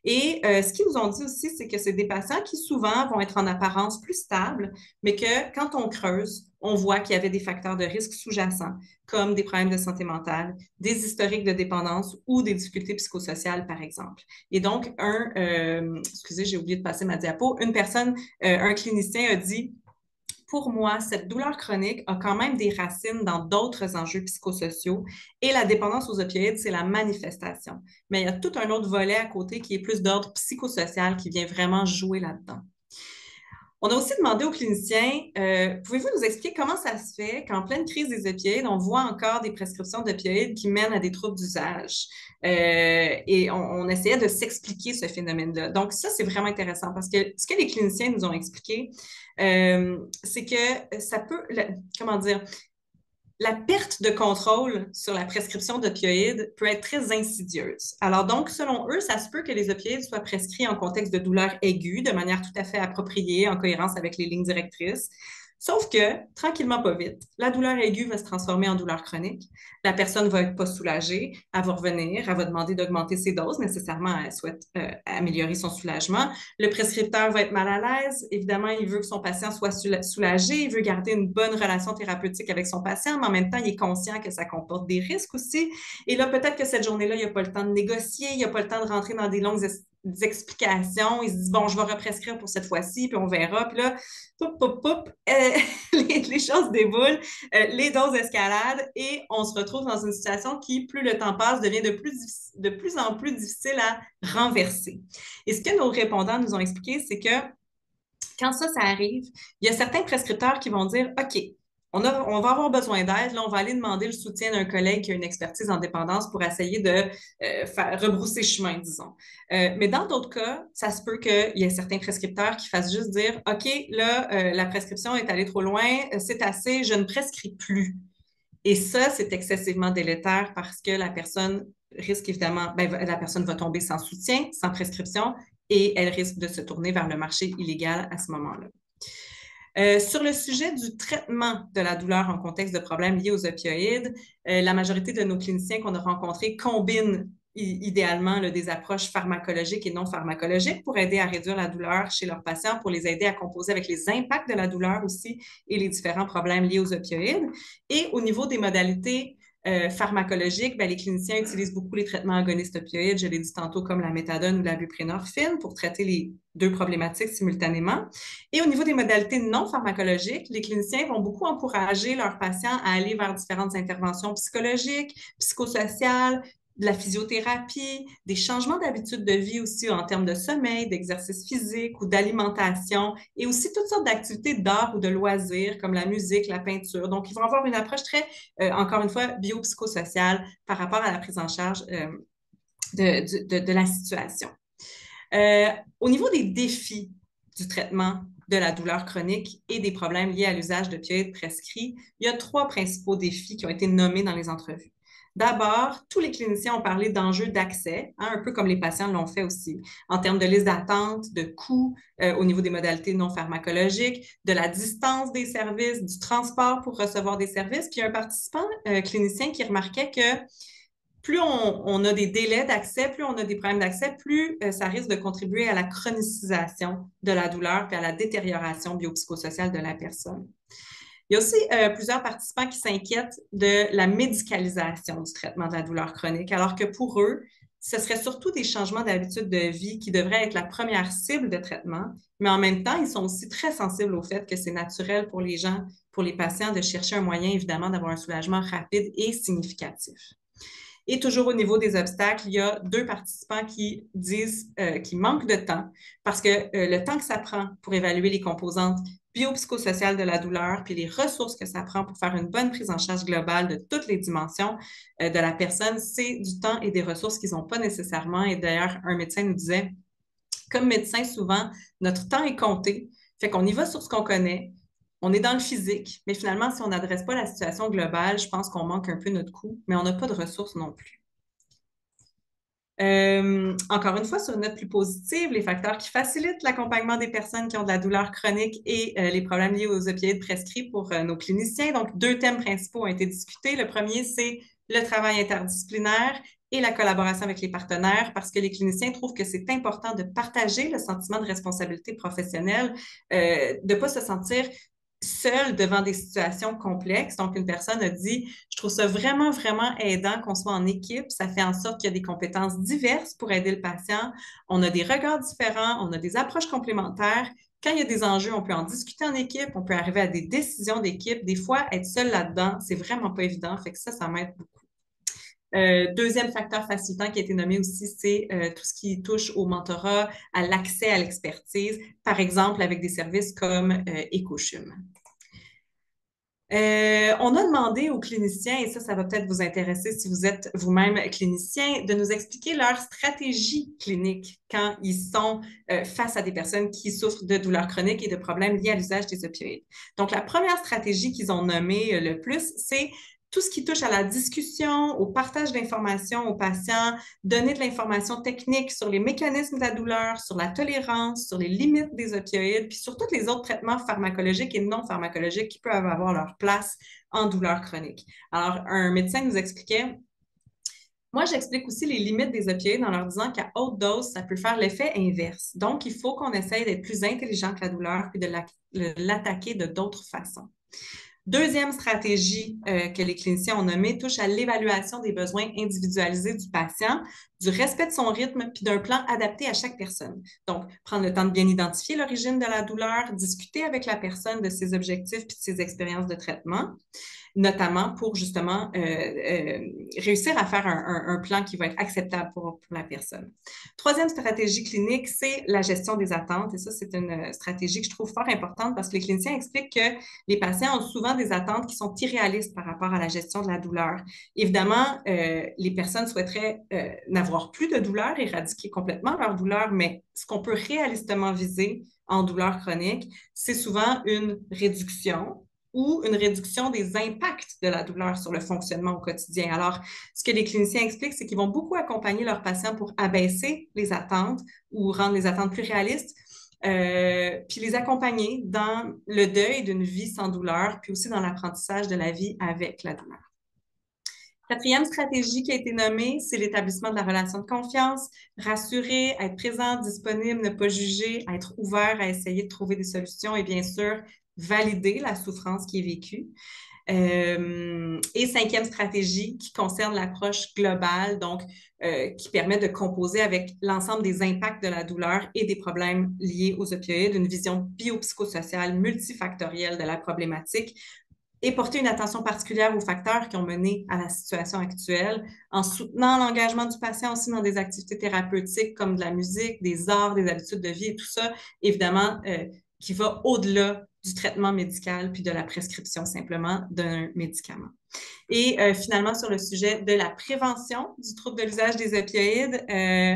Et ce qu'ils nous ont dit aussi, c'est que c'est des patients qui souvent vont être en apparence plus stables, mais que quand on creuse, on voit qu'il y avait des facteurs de risque sous-jacents, comme des problèmes de santé mentale, des historiques de dépendance ou des difficultés psychosociales, par exemple. Et donc, excusez, j'ai oublié de passer ma diapo, un clinicien a dit pour moi, cette douleur chronique a quand même des racines dans d'autres enjeux psychosociaux et la dépendance aux opioïdes, c'est la manifestation. Mais il y a tout un autre volet à côté qui est plus d'ordre psychosocial qui vient vraiment jouer là-dedans. On a aussi demandé aux cliniciens, pouvez-vous nous expliquer comment ça se fait qu'en pleine crise des opioïdes, on voit encore des prescriptions d'opioïdes qui mènent à des troubles d'usage? Et on essayait de s'expliquer ce phénomène-là. Donc ça, c'est vraiment intéressant parce que ce que les cliniciens nous ont expliqué, c'est que ça peut, comment dire, la perte de contrôle sur la prescription d'opioïdes peut être très insidieuse. Alors donc, selon eux, ça se peut que les opioïdes soient prescrits en contexte de douleur aiguë, de manière tout à fait appropriée, en cohérence avec les lignes directrices. Sauf que, tranquillement, pas vite, la douleur aiguë va se transformer en douleur chronique. La personne va être pas soulagée, elle va revenir, elle va demander d'augmenter ses doses, nécessairement, elle souhaite améliorer son soulagement. Le prescripteur va être mal à l'aise. Évidemment, il veut que son patient soit soulagé, il veut garder une bonne relation thérapeutique avec son patient, mais en même temps, il est conscient que ça comporte des risques aussi. Et là, peut-être que cette journée-là, il n'y a pas le temps de négocier, il n'y a pas le temps de rentrer dans des longues explications. Il se dit, bon, je vais represcrire pour cette fois-ci, puis on verra. Puis là, les choses déboulent, les doses escaladent et on se retrouve dans une situation qui, plus le temps passe, devient de plus en plus difficile à renverser. Et ce que nos répondants nous ont expliqué, c'est que quand ça arrive, il y a certains prescripteurs qui vont dire, OK, on va avoir besoin d'aide. Là, on va aller demander le soutien d'un collègue qui a une expertise en dépendance pour essayer de rebrousser chemin, disons. Mais dans d'autres cas, ça se peut qu'il y ait certains prescripteurs qui fassent juste dire, OK, là, la prescription est allée trop loin, c'est assez, je ne prescris plus. Et ça, c'est excessivement délétère parce que la personne risque évidemment, la personne va tomber sans soutien, sans prescription, et elle risque de se tourner vers le marché illégal à ce moment-là. Sur le sujet du traitement de la douleur en contexte de problèmes liés aux opioïdes, la majorité de nos cliniciens qu'on a rencontrés combinent idéalement des approches pharmacologiques et non pharmacologiques pour aider à réduire la douleur chez leurs patients, pour les aider à composer avec les impacts de la douleur aussi et les différents problèmes liés aux opioïdes. Et au niveau des modalités pharmacologiques, les cliniciens utilisent beaucoup les traitements agonistes opioïdes, je l'ai dit tantôt, comme la méthadone ou la buprenorphine pour traiter les deux problématiques simultanément. Et au niveau des modalités non pharmacologiques, les cliniciens vont beaucoup encourager leurs patients à aller vers différentes interventions psychologiques, psychosociales, de la physiothérapie, des changements d'habitude de vie aussi en termes de sommeil, d'exercice physique ou d'alimentation, et aussi toutes sortes d'activités d'art ou de loisirs comme la musique, la peinture. Donc, ils vont avoir une approche très, encore une fois, biopsychosociale par rapport à la prise en charge de la situation. Au niveau des défis du traitement de la douleur chronique et des problèmes liés à l'usage d'opioïdes prescrits, il y a 3 principaux défis qui ont été nommés dans les entrevues. D'abord, tous les cliniciens ont parlé d'enjeux d'accès, un peu comme les patients l'ont fait aussi, en termes de liste d'attente, de coûts au niveau des modalités non pharmacologiques, de la distance des services, du transport pour recevoir des services. Puis il y a un participant clinicien qui remarquait que plus on a des délais d'accès, plus on a des problèmes d'accès, plus ça risque de contribuer à la chronicisation de la douleur et à la détérioration biopsychosociale de la personne. Il y a aussi plusieurs participants qui s'inquiètent de la médicalisation du traitement de la douleur chronique, alors que pour eux, ce serait surtout des changements d'habitude de vie qui devraient être la première cible de traitement, mais en même temps, ils sont aussi très sensibles au fait que c'est naturel pour les gens, pour les patients, de chercher un moyen, évidemment, d'avoir un soulagement rapide et significatif. Et toujours au niveau des obstacles, il y a 2 participants qui disent qu'ils manquent de temps parce que le temps que ça prend pour évaluer les composantes biopsychosociales de la douleur, puis les ressources que ça prend pour faire une bonne prise en charge globale de toutes les dimensions de la personne, c'est du temps et des ressources qu'ils n'ont pas nécessairement. Et d'ailleurs, un médecin nous disait, comme médecin, souvent, notre temps est compté, fait qu'on y va sur ce qu'on connaît. On est dans le physique, mais finalement, si on n'adresse pas la situation globale, je pense qu'on manque un peu notre coup, mais on n'a pas de ressources non plus. Encore une fois, sur une note plus positive, les facteurs qui facilitent l'accompagnement des personnes qui ont de la douleur chronique et les problèmes liés aux opioïdes prescrits pour nos cliniciens. Donc, 2 thèmes principaux ont été discutés. Le premier, c'est le travail interdisciplinaire et la collaboration avec les partenaires, parce que les cliniciens trouvent que c'est important de partager le sentiment de responsabilité professionnelle, de ne pas se sentir seul devant des situations complexes. Donc, une personne a dit, je trouve ça vraiment, vraiment aidant qu'on soit en équipe. Ça fait en sorte qu'il y a des compétences diverses pour aider le patient. On a des regards différents, on a des approches complémentaires. Quand il y a des enjeux, on peut en discuter en équipe, on peut arriver à des décisions d'équipe. Des fois, être seul là-dedans, c'est vraiment pas évident. Fait que ça m'aide beaucoup. Deuxième facteur facilitant qui a été nommé aussi, c'est tout ce qui touche au mentorat, à l'accès à l'expertise, par exemple avec des services comme EcoChum. On a demandé aux cliniciens, et ça va peut-être vous intéresser si vous êtes vous-même clinicien, de nous expliquer leur stratégie clinique quand ils sont face à des personnes qui souffrent de douleurs chroniques et de problèmes liés à l'usage des opioïdes. Donc, la première stratégie qu'ils ont nommée le plus, c'est tout ce qui touche à la discussion, au partage d'informations aux patients, donner de l'information technique sur les mécanismes de la douleur, sur la tolérance, sur les limites des opioïdes, puis sur tous les autres traitements pharmacologiques et non pharmacologiques qui peuvent avoir leur place en douleur chronique. Alors, un médecin nous expliquait, moi, j'explique aussi les limites des opioïdes en leur disant qu'à haute dose, ça peut faire l'effet inverse. Donc, il faut qu'on essaye d'être plus intelligent que la douleur puis de l'attaquer de d'autres façons. Deuxième stratégie que les cliniciens ont nommée touche à l'évaluation des besoins individualisés du patient, du respect de son rythme puis d'un plan adapté à chaque personne. Donc, prendre le temps de bien identifier l'origine de la douleur, discuter avec la personne de ses objectifs puis de ses expériences de traitement, notamment pour justement réussir à faire un plan qui va être acceptable pour la personne. Troisième stratégie clinique, c'est la gestion des attentes. Et ça, c'est une stratégie que je trouve fort importante parce que les cliniciens expliquent que les patients ont souvent des attentes qui sont irréalistes par rapport à la gestion de la douleur. Évidemment, les personnes souhaiteraient n'avoir plus de douleur, éradiquer complètement leur douleur, mais ce qu'on peut réalistement viser en douleur chronique, c'est souvent une réduction ou une réduction des impacts de la douleur sur le fonctionnement au quotidien. Alors, ce que les cliniciens expliquent, c'est qu'ils vont beaucoup accompagner leurs patients pour abaisser les attentes ou rendre les attentes plus réalistes, puis les accompagner dans le deuil d'une vie sans douleur, puis aussi dans l'apprentissage de la vie avec la douleur. Quatrième stratégie qui a été nommée, c'est l'établissement de la relation de confiance, rassurer, être présent, disponible, ne pas juger, être ouvert à essayer de trouver des solutions et bien sûr, valider la souffrance qui est vécue. Et cinquième stratégie qui concerne l'approche globale, donc qui permet de composer avec l'ensemble des impacts de la douleur et des problèmes liés aux opioïdes, une vision biopsychosociale multifactorielle de la problématique et porter une attention particulière aux facteurs qui ont mené à la situation actuelle, en soutenant l'engagement du patient aussi dans des activités thérapeutiques comme de la musique, des arts, des habitudes de vie et tout ça, évidemment, qui va au-delà du traitement médical puis de la prescription simplement d'un médicament. Et finalement, sur le sujet de la prévention du trouble de l'usage des opioïdes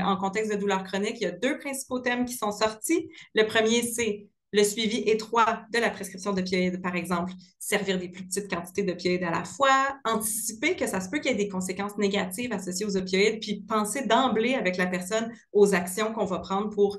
en contexte de douleur chronique, il y a deux principaux thèmes qui sont sortis. Le premier, c'est le suivi étroit de la prescription d'opioïdes, par exemple, servir des plus petites quantités d'opioïdes à la fois, anticiper que ça se peut qu'il y ait des conséquences négatives associées aux opioïdes, puis penser d'emblée avec la personne aux actions qu'on va prendre pour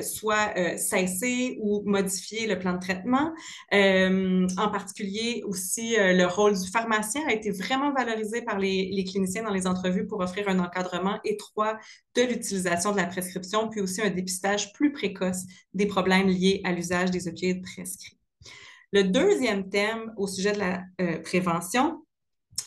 soit cesser ou modifier le plan de traitement. En particulier aussi, le rôle du pharmacien a été vraiment valorisé par les cliniciens dans les entrevues pour offrir un encadrement étroit de l'utilisation de la prescription, puis aussi un dépistage plus précoce des problèmes liés à l'usage des opioïdes prescrits. Le deuxième thème au sujet de la prévention,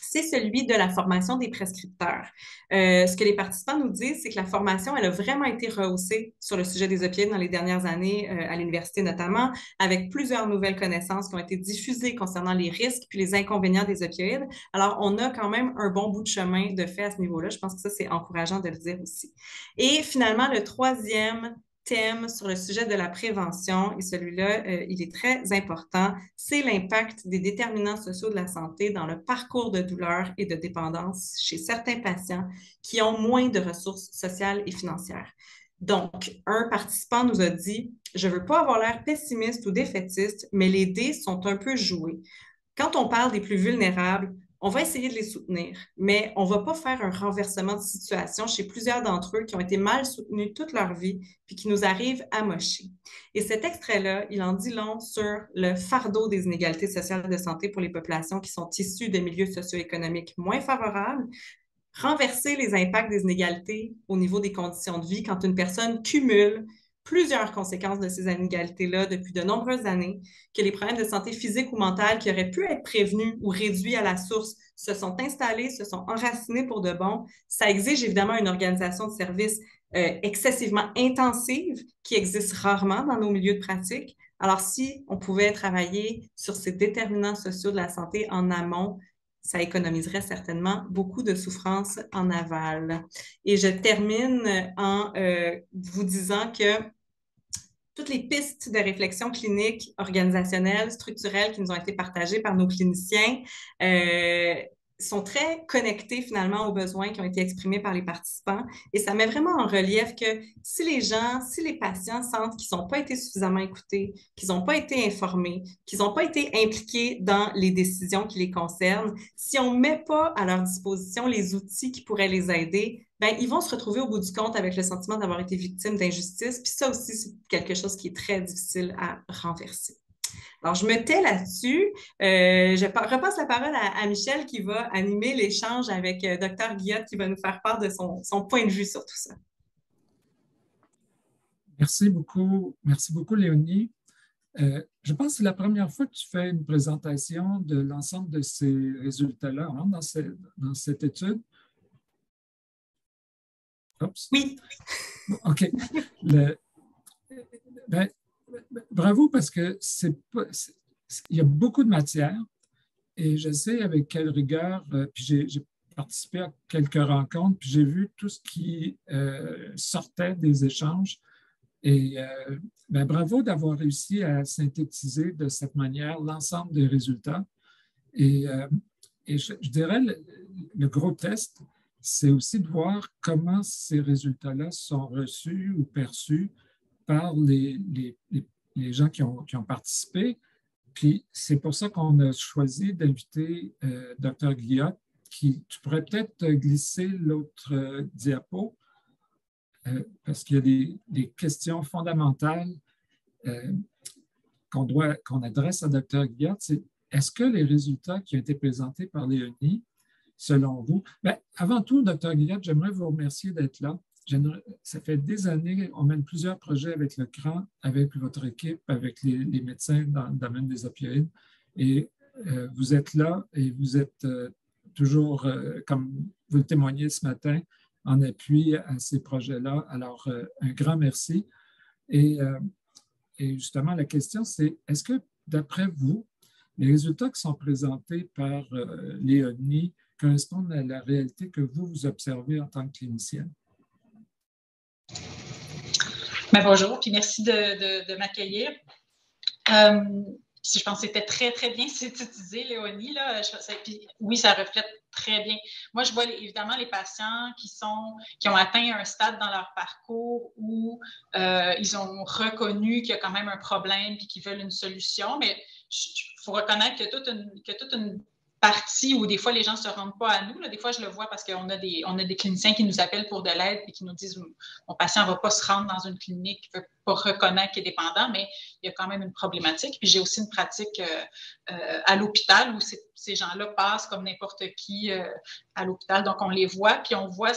c'est celui de la formation des prescripteurs. Ce que les participants nous disent, c'est que la formation, elle a vraiment été rehaussée sur le sujet des opioïdes dans les dernières années, à l'université notamment, avec plusieurs nouvelles connaissances qui ont été diffusées concernant les risques puis les inconvénients des opioïdes. Alors, on a quand même un bon bout de chemin de fait à ce niveau-là. Je pense que ça, c'est encourageant de le dire aussi. Et finalement, le troisième thème sur le sujet de la prévention, et celui-là, il est très important, c'est l'impact des déterminants sociaux de la santé dans le parcours de douleur et de dépendance chez certains patients qui ont moins de ressources sociales et financières. Donc, un participant nous a dit « Je ne veux pas avoir l'air pessimiste ou défaitiste, mais les dés sont un peu joués. Quand on parle des plus vulnérables, on va essayer de les soutenir, mais on ne va pas faire un renversement de situation chez plusieurs d'entre eux qui ont été mal soutenus toute leur vie puis qui nous arrivent amochés. » Et cet extrait-là, il en dit long sur le fardeau des inégalités sociales de santé pour les populations qui sont issues de milieux socio-économiques moins favorables, renverser les impacts des inégalités au niveau des conditions de vie quand une personne cumule plusieurs conséquences de ces inégalités-là depuis de nombreuses années, que les problèmes de santé physique ou mentale qui auraient pu être prévenus ou réduits à la source se sont installés, se sont enracinés pour de bon. Ça exige évidemment une organisation de services excessivement intensive qui existe rarement dans nos milieux de pratique. Alors, si on pouvait travailler sur ces déterminants sociaux de la santé en amont, ça économiserait certainement beaucoup de souffrance en aval. Et je termine en vous disant que toutes les pistes de réflexion clinique, organisationnelle, structurelle qui nous ont été partagées par nos cliniciens sont très connectées finalement aux besoins qui ont été exprimés par les participants. Et ça met vraiment en relief que si les gens, si les patients sentent qu'ils n'ont pas été suffisamment écoutés, qu'ils n'ont pas été informés, qu'ils n'ont pas été impliqués dans les décisions qui les concernent, si on ne met pas à leur disposition les outils qui pourraient les aider, ben, ils vont se retrouver au bout du compte avec le sentiment d'avoir été victimes d'injustice. Puis ça aussi, c'est quelque chose qui est très difficile à renverser. Alors, je me tais là-dessus. Je repasse la parole à Michel qui va animer l'échange avec Dr. Guillotte qui va nous faire part de son point de vue sur tout ça. Merci beaucoup, Léonie. Je pense que c'est la première fois que tu fais une présentation de l'ensemble de ces résultats-là hein, dans cette étude. Oups. Oui. OK. Bravo parce que il y a beaucoup de matière et je sais avec quelle rigueur, puis j'ai participé à quelques rencontres, puis j'ai vu tout ce qui sortait des échanges. Et bravo d'avoir réussi à synthétiser de cette manière l'ensemble des résultats. Et je dirais, le gros test, c'est aussi de voir comment ces résultats-là sont reçus ou perçus par les gens qui ont participé. Puis c'est pour ça qu'on a choisi d'inviter Dr. Guillotte, tu pourrais peut-être glisser l'autre diapo, parce qu'il y a des questions fondamentales qu'on adresse à Dr. Guillotte. C'est est-ce que les résultats qui ont été présentés par Léonie, selon vous, avant tout, Dr. Guillotte, j'aimerais vous remercier d'être là. Ça fait des années, on mène plusieurs projets avec le CRAN, avec votre équipe, avec les médecins dans le domaine des opioïdes. Et vous êtes là et vous êtes toujours, comme vous le témoignez ce matin, en appui à ces projets-là. Alors, un grand merci. Et justement, la question, c'est est-ce que, d'après vous, les résultats qui sont présentés par Léonie correspondent à la réalité que vous observez en tant que clinicienne? Bonjour, puis merci de m'accueillir. Je pense que c'était très, très bien synthétisé, Léonie. Là. Puis, oui, ça reflète très bien. Moi, je vois évidemment les patients qui ont atteint un stade dans leur parcours où ils ont reconnu qu'il y a quand même un problème et qu'ils veulent une solution, mais il faut reconnaître qu'il y a toute une partie où des fois les gens ne se rendent pas à nous. Là. Des fois, je le vois parce qu'on a des cliniciens qui nous appellent pour de l'aide et qui nous disent mon patient ne va pas se rendre dans une clinique, il ne veut pas reconnaître qu'il est dépendant, mais il y a quand même une problématique. Puis j'ai aussi une pratique à l'hôpital où ces gens-là passent comme n'importe qui à l'hôpital. Donc, on les voit, puis on voit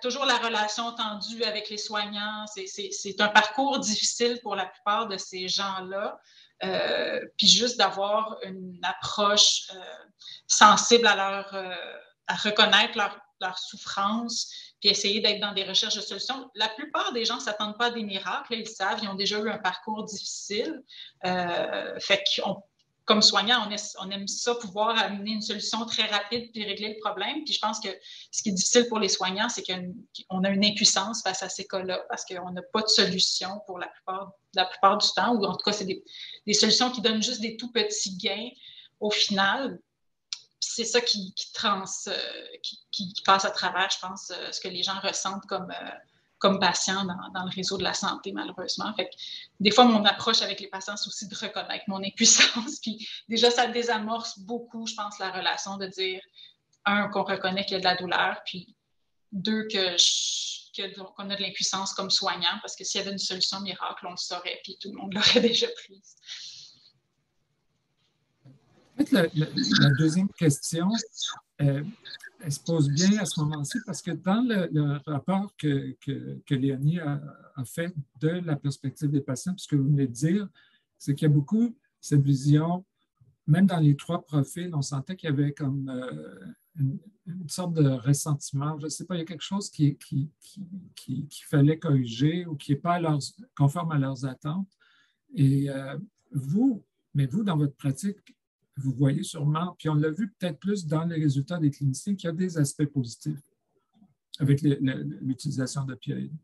toujours la relation tendue avec les soignants. C'est un parcours difficile pour la plupart de ces gens-là. Puis juste d'avoir une approche sensible à reconnaître leur souffrance, puis essayer d'être dans des recherches de solutions. La plupart des gens ne s'attendent pas à des miracles, là, ils savent, ils ont déjà eu un parcours difficile. Fait qu'on comme soignant, on aime ça, pouvoir amener une solution très rapide puis régler le problème. Puis je pense que ce qui est difficile pour les soignants, c'est qu'on a une impuissance face à ces cas-là parce qu'on n'a pas de solution pour la plupart du temps, ou en tout cas, c'est des solutions qui donnent juste des tout petits gains au final. Puis c'est ça qui passe à travers, je pense, ce que les gens ressentent comme patients dans le réseau de la santé, malheureusement. Fait que, des fois, mon approche avec les patients, c'est aussi de reconnaître mon impuissance. Puis déjà, ça désamorce beaucoup, je pense, la relation de dire, un, qu'on reconnaît qu'il y a de la douleur, puis deux, qu'on a de l'impuissance comme soignant, parce que s'il y avait une solution miracle, on le saurait, puis tout le monde l'aurait déjà prise. La deuxième question, elle se pose bien à ce moment-ci parce que dans le rapport que Léonie a fait de la perspective des patients, ce que vous venez de dire, c'est qu'il y a beaucoup cette vision, même dans les trois profils, on sentait qu'il y avait comme une sorte de ressentiment. Je ne sais pas, il y a quelque chose qu'il fallait corriger ou qui n'est pas conforme à leurs attentes. Et vous, dans votre pratique, vous voyez sûrement, puis on l'a vu peut-être plus dans les résultats des cliniciens, qu'il y a des aspects positifs avec l'utilisation d'opioïdes.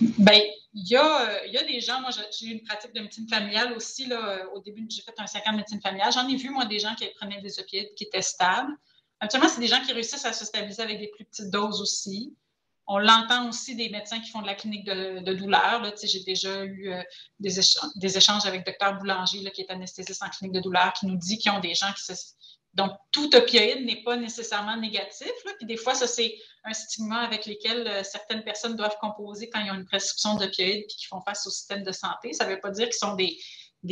Bien, il y a des gens, moi j'ai eu une pratique de médecine familiale aussi, là, au début j'ai fait un 5 ans de médecine familiale, j'en ai vu moi des gens qui prenaient des opioïdes qui étaient stables. Habituellement, c'est des gens qui réussissent à se stabiliser avec des plus petites doses aussi. On l'entend aussi des médecins qui font de la clinique de douleur. Là, j'ai déjà eu des échanges avec Dr Boulanger, là, qui est anesthésiste en clinique de douleur, qui nous dit qu'ils ont des gens qui se... Donc, tout opioïde n'est pas nécessairement négatif. Là. Puis des fois, ça, c'est un stigma avec lequel certaines personnes doivent composer quand ils ont une prescription d'opioïdes puis qu'ils font face au système de santé. Ça ne veut pas dire qu'ils sont des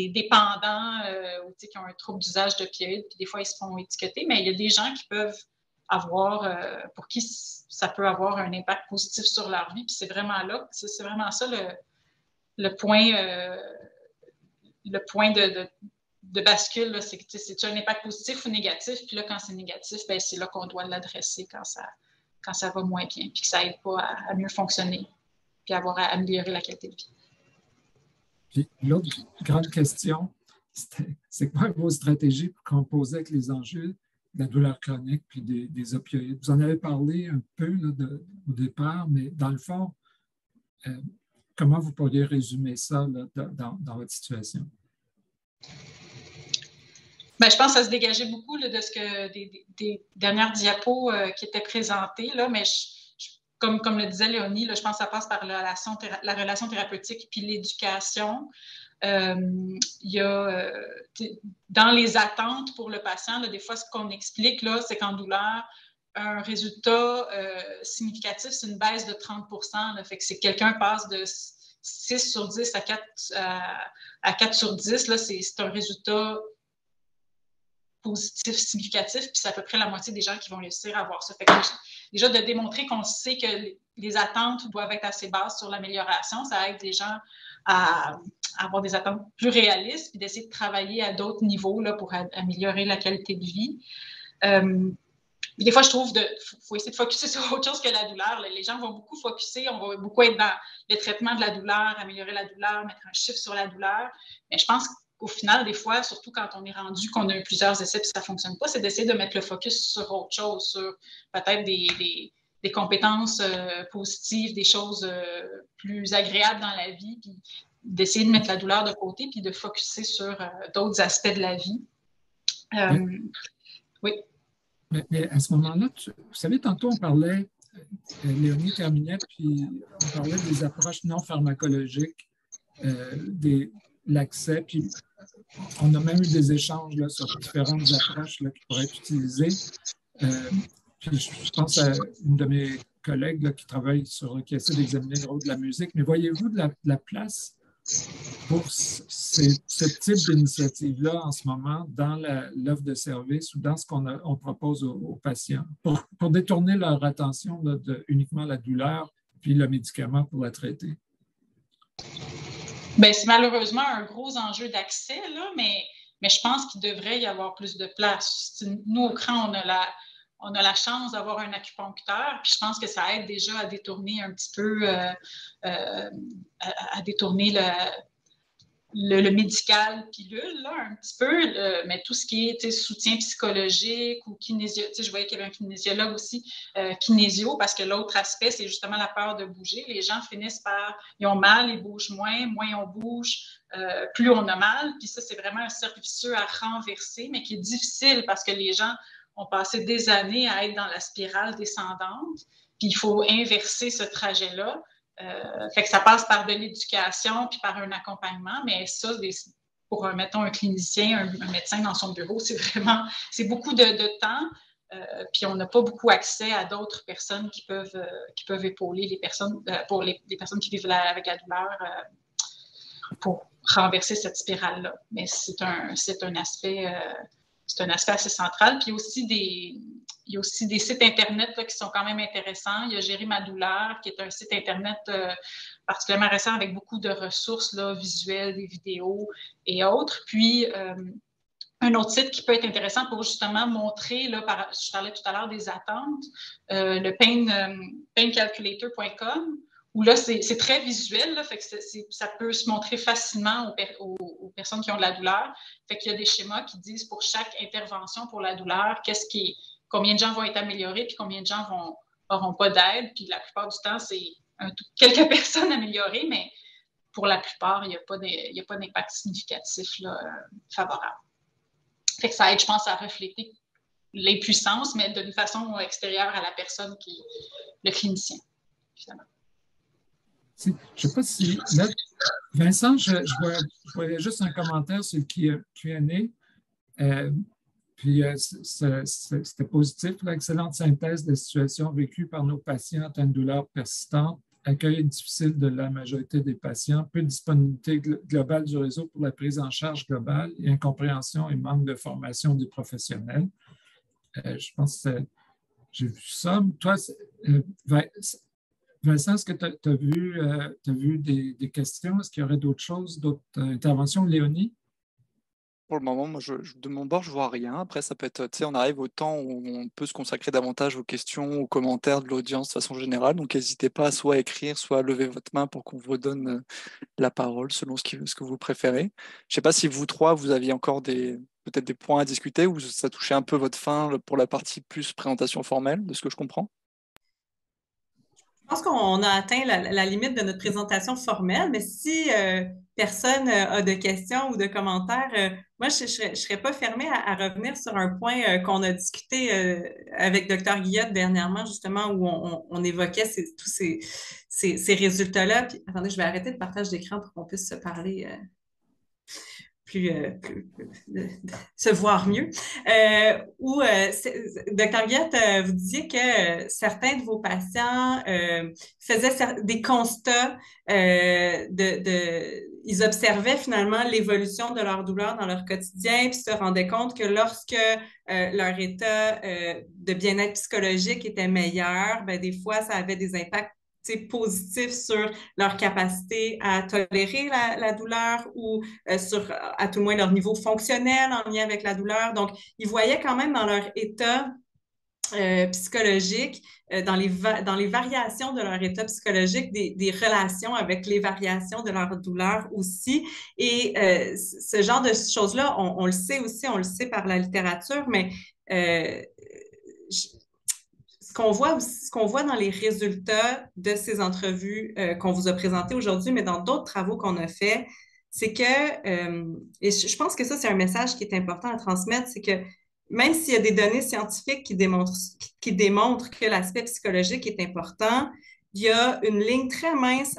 dépendants ou qui ont un trouble d'usage d'opioïdes. Puis des fois, ils se font étiqueter. Mais il y a des gens qui peuvent avoir, pour qui ça peut avoir un impact positif sur leur vie. Puis c'est vraiment là, c'est vraiment ça le point de bascule, c'est que c'est un impact positif ou négatif. Puis là, quand c'est négatif, ben, c'est là qu'on doit l'adresser quand ça va moins bien, puis que ça n'aide pas à mieux fonctionner, puis à améliorer la qualité de vie. Puis l'autre grande question, c'est quoi vos stratégies pour composer avec les enjeux de la douleur chronique puis des opioïdes? Vous en avez parlé un peu là, au départ, mais dans le fond, comment vous pourriez résumer ça là, dans votre situation? Bien, je pense que ça se dégageait beaucoup là, de ce que des dernières diapos qui étaient présentées, là, mais comme le disait Léonie, là, je pense que ça passe par la relation thérapeutique puis l'éducation. Il y a dans les attentes pour le patient, là, des fois, ce qu'on explique, là, c'est qu'en douleur, un résultat significatif, c'est une baisse de 30 %. Là, fait que si quelqu'un passe de 6 sur 10 à 4 sur 10, là, c'est un résultat positif, significatif, puis c'est à peu près la moitié des gens qui vont réussir à avoir ça. Fait que déjà, de démontrer qu'on sait que les attentes doivent être assez basses sur l'amélioration, ça aide les gens à avoir des attentes plus réalistes, puis d'essayer de travailler à d'autres niveaux là, pour améliorer la qualité de vie. Des fois, je trouve qu'il faut essayer de focuser sur autre chose que la douleur. Les gens vont beaucoup focuser, on va beaucoup être dans le traitement de la douleur, améliorer la douleur, mettre un chiffre sur la douleur. Mais je pense qu'au final, des fois, surtout quand on est rendu qu'on a eu plusieurs essais et ça ne fonctionne pas, c'est d'essayer de mettre le focus sur autre chose, sur peut-être des compétences positives, des choses plus agréables dans la vie, puis d'essayer de mettre la douleur de côté puis de focuser sur d'autres aspects de la vie. Oui. Mais à ce moment-là, vous savez, tantôt, on parlait, Léonie terminait, puis on parlait des approches non pharmacologiques, l'accès, puis on a même eu des échanges là, sur différentes approches là, qui pourraient être utilisées. Puis je pense à une de mes collègues là, qui essaie d'examiner le rôle de la musique, mais voyez-vous de la place pour ce type d'initiative-là en ce moment dans l'offre de service ou dans ce qu'on propose aux patients pour détourner leur attention là, de uniquement la douleur puis le médicament pour la traiter? Bien, c'est malheureusement un gros enjeu d'accès, là, mais je pense qu'il devrait y avoir plus de place. Nous, au CRAN, on a la chance d'avoir un acupuncteur, puis je pense que ça aide déjà à détourner un petit peu, à détourner le médical pilule, là, un petit peu, mais tout ce qui est soutien psychologique ou kinésio, je voyais qu'il y avait un kinésiologue aussi, kinésio, parce que l'autre aspect, c'est justement la peur de bouger. Les gens finissent ils ont mal, ils bougent moins on bouge, plus on a mal, puis ça, c'est vraiment un cercle vicieux à renverser, mais qui est difficile parce que les gens ont passé des années à être dans la spirale descendante, puis il faut inverser ce trajet-là. Fait que ça passe par de l'éducation puis par un accompagnement, mais ça, pour, mettons, un clinicien, un médecin dans son bureau, c'est beaucoup de temps, puis on n'a pas beaucoup accès à d'autres personnes qui peuvent épauler les personnes, pour les personnes qui vivent avec la douleur pour renverser cette spirale-là. Mais c'est un aspect assez central. Puis il y a aussi des sites Internet là, qui sont quand même intéressants. Il y a Gérer ma douleur, qui est un site Internet particulièrement récent avec beaucoup de ressources là, visuelles, des vidéos et autres. Puis, Un autre site qui peut être intéressant pour justement montrer, là, je parlais tout à l'heure des attentes, le paincalculator.com, où là, c'est très visuel, là, fait que ça peut se montrer facilement aux personnes qui ont de la douleur. Fait qu'il y a des schémas qui disent pour chaque intervention pour la douleur, combien de gens vont être améliorés, puis combien de gens n'auront pas d'aide. Puis la plupart du temps, c'est quelques personnes améliorées, mais pour la plupart, il n'y a pas d'impact significatif là, favorable. Fait que ça aide, je pense, à refléter les puissances, mais d'une façon extérieure à la personne le clinicien, finalement. Je ne sais pas si... Là, Vincent, je voyais juste un commentaire sur le Q&A. Puis c'était positif, l'excellente synthèse des situations vécues par nos patients atteints de douleurs persistantes, accueil difficile de la majorité des patients, peu de disponibilité globale du réseau pour la prise en charge globale, et incompréhension et manque de formation des professionnels. Je pense que j'ai vu ça. Toi, Vincent, est-ce que tu as vu des questions? Est-ce qu'il y aurait d'autres choses, d'autres interventions? Léonie? Pour le moment, moi, de mon bord, je vois rien. Après, ça peut être, tu sais, on arrive au temps où on peut se consacrer davantage aux questions, aux commentaires de l'audience de façon générale. Donc, n'hésitez pas soit à écrire, soit à lever votre main pour qu'on vous donne la parole selon ce que vous préférez. Je ne sais pas si vous trois, vous aviez encore peut-être des points à discuter ou ça touchait un peu votre fin pour la partie plus présentation formelle, de ce que je comprends. Je pense qu'on a atteint la limite de notre présentation formelle, mais si personne a de questions ou de commentaires, moi, je ne serais pas fermée à revenir sur un point qu'on a discuté avec Dr. Guillotte dernièrement, justement, où on évoquait tous ces résultats-là. Puis, attendez, je vais arrêter le partage d'écran pour qu'on puisse se parler se voir mieux. Dr. Guillette, vous disiez que certains de vos patients faisaient des constats, ils observaient finalement l'évolution de leur douleur dans leur quotidien, puis se rendaient compte que lorsque leur état de bien-être psychologique était meilleur, ben, des fois, ça avait des impacts positifs sur leur capacité à tolérer la douleur ou sur, à tout le moins, leur niveau fonctionnel en lien avec la douleur. Donc, ils voyaient quand même dans leur état psychologique, dans les variations de leur état psychologique, des relations avec les variations de leur douleur aussi. Et ce genre de choses-là, on le sait aussi, on le sait par la littérature, mais ce qu'on voit dans les résultats de ces entrevues qu'on vous a présentées aujourd'hui, mais dans d'autres travaux qu'on a faits, c'est que, et je pense que ça, c'est un message qui est important à transmettre, c'est que même s'il y a des données scientifiques qui démontrent que l'aspect psychologique est important, il y a une ligne très mince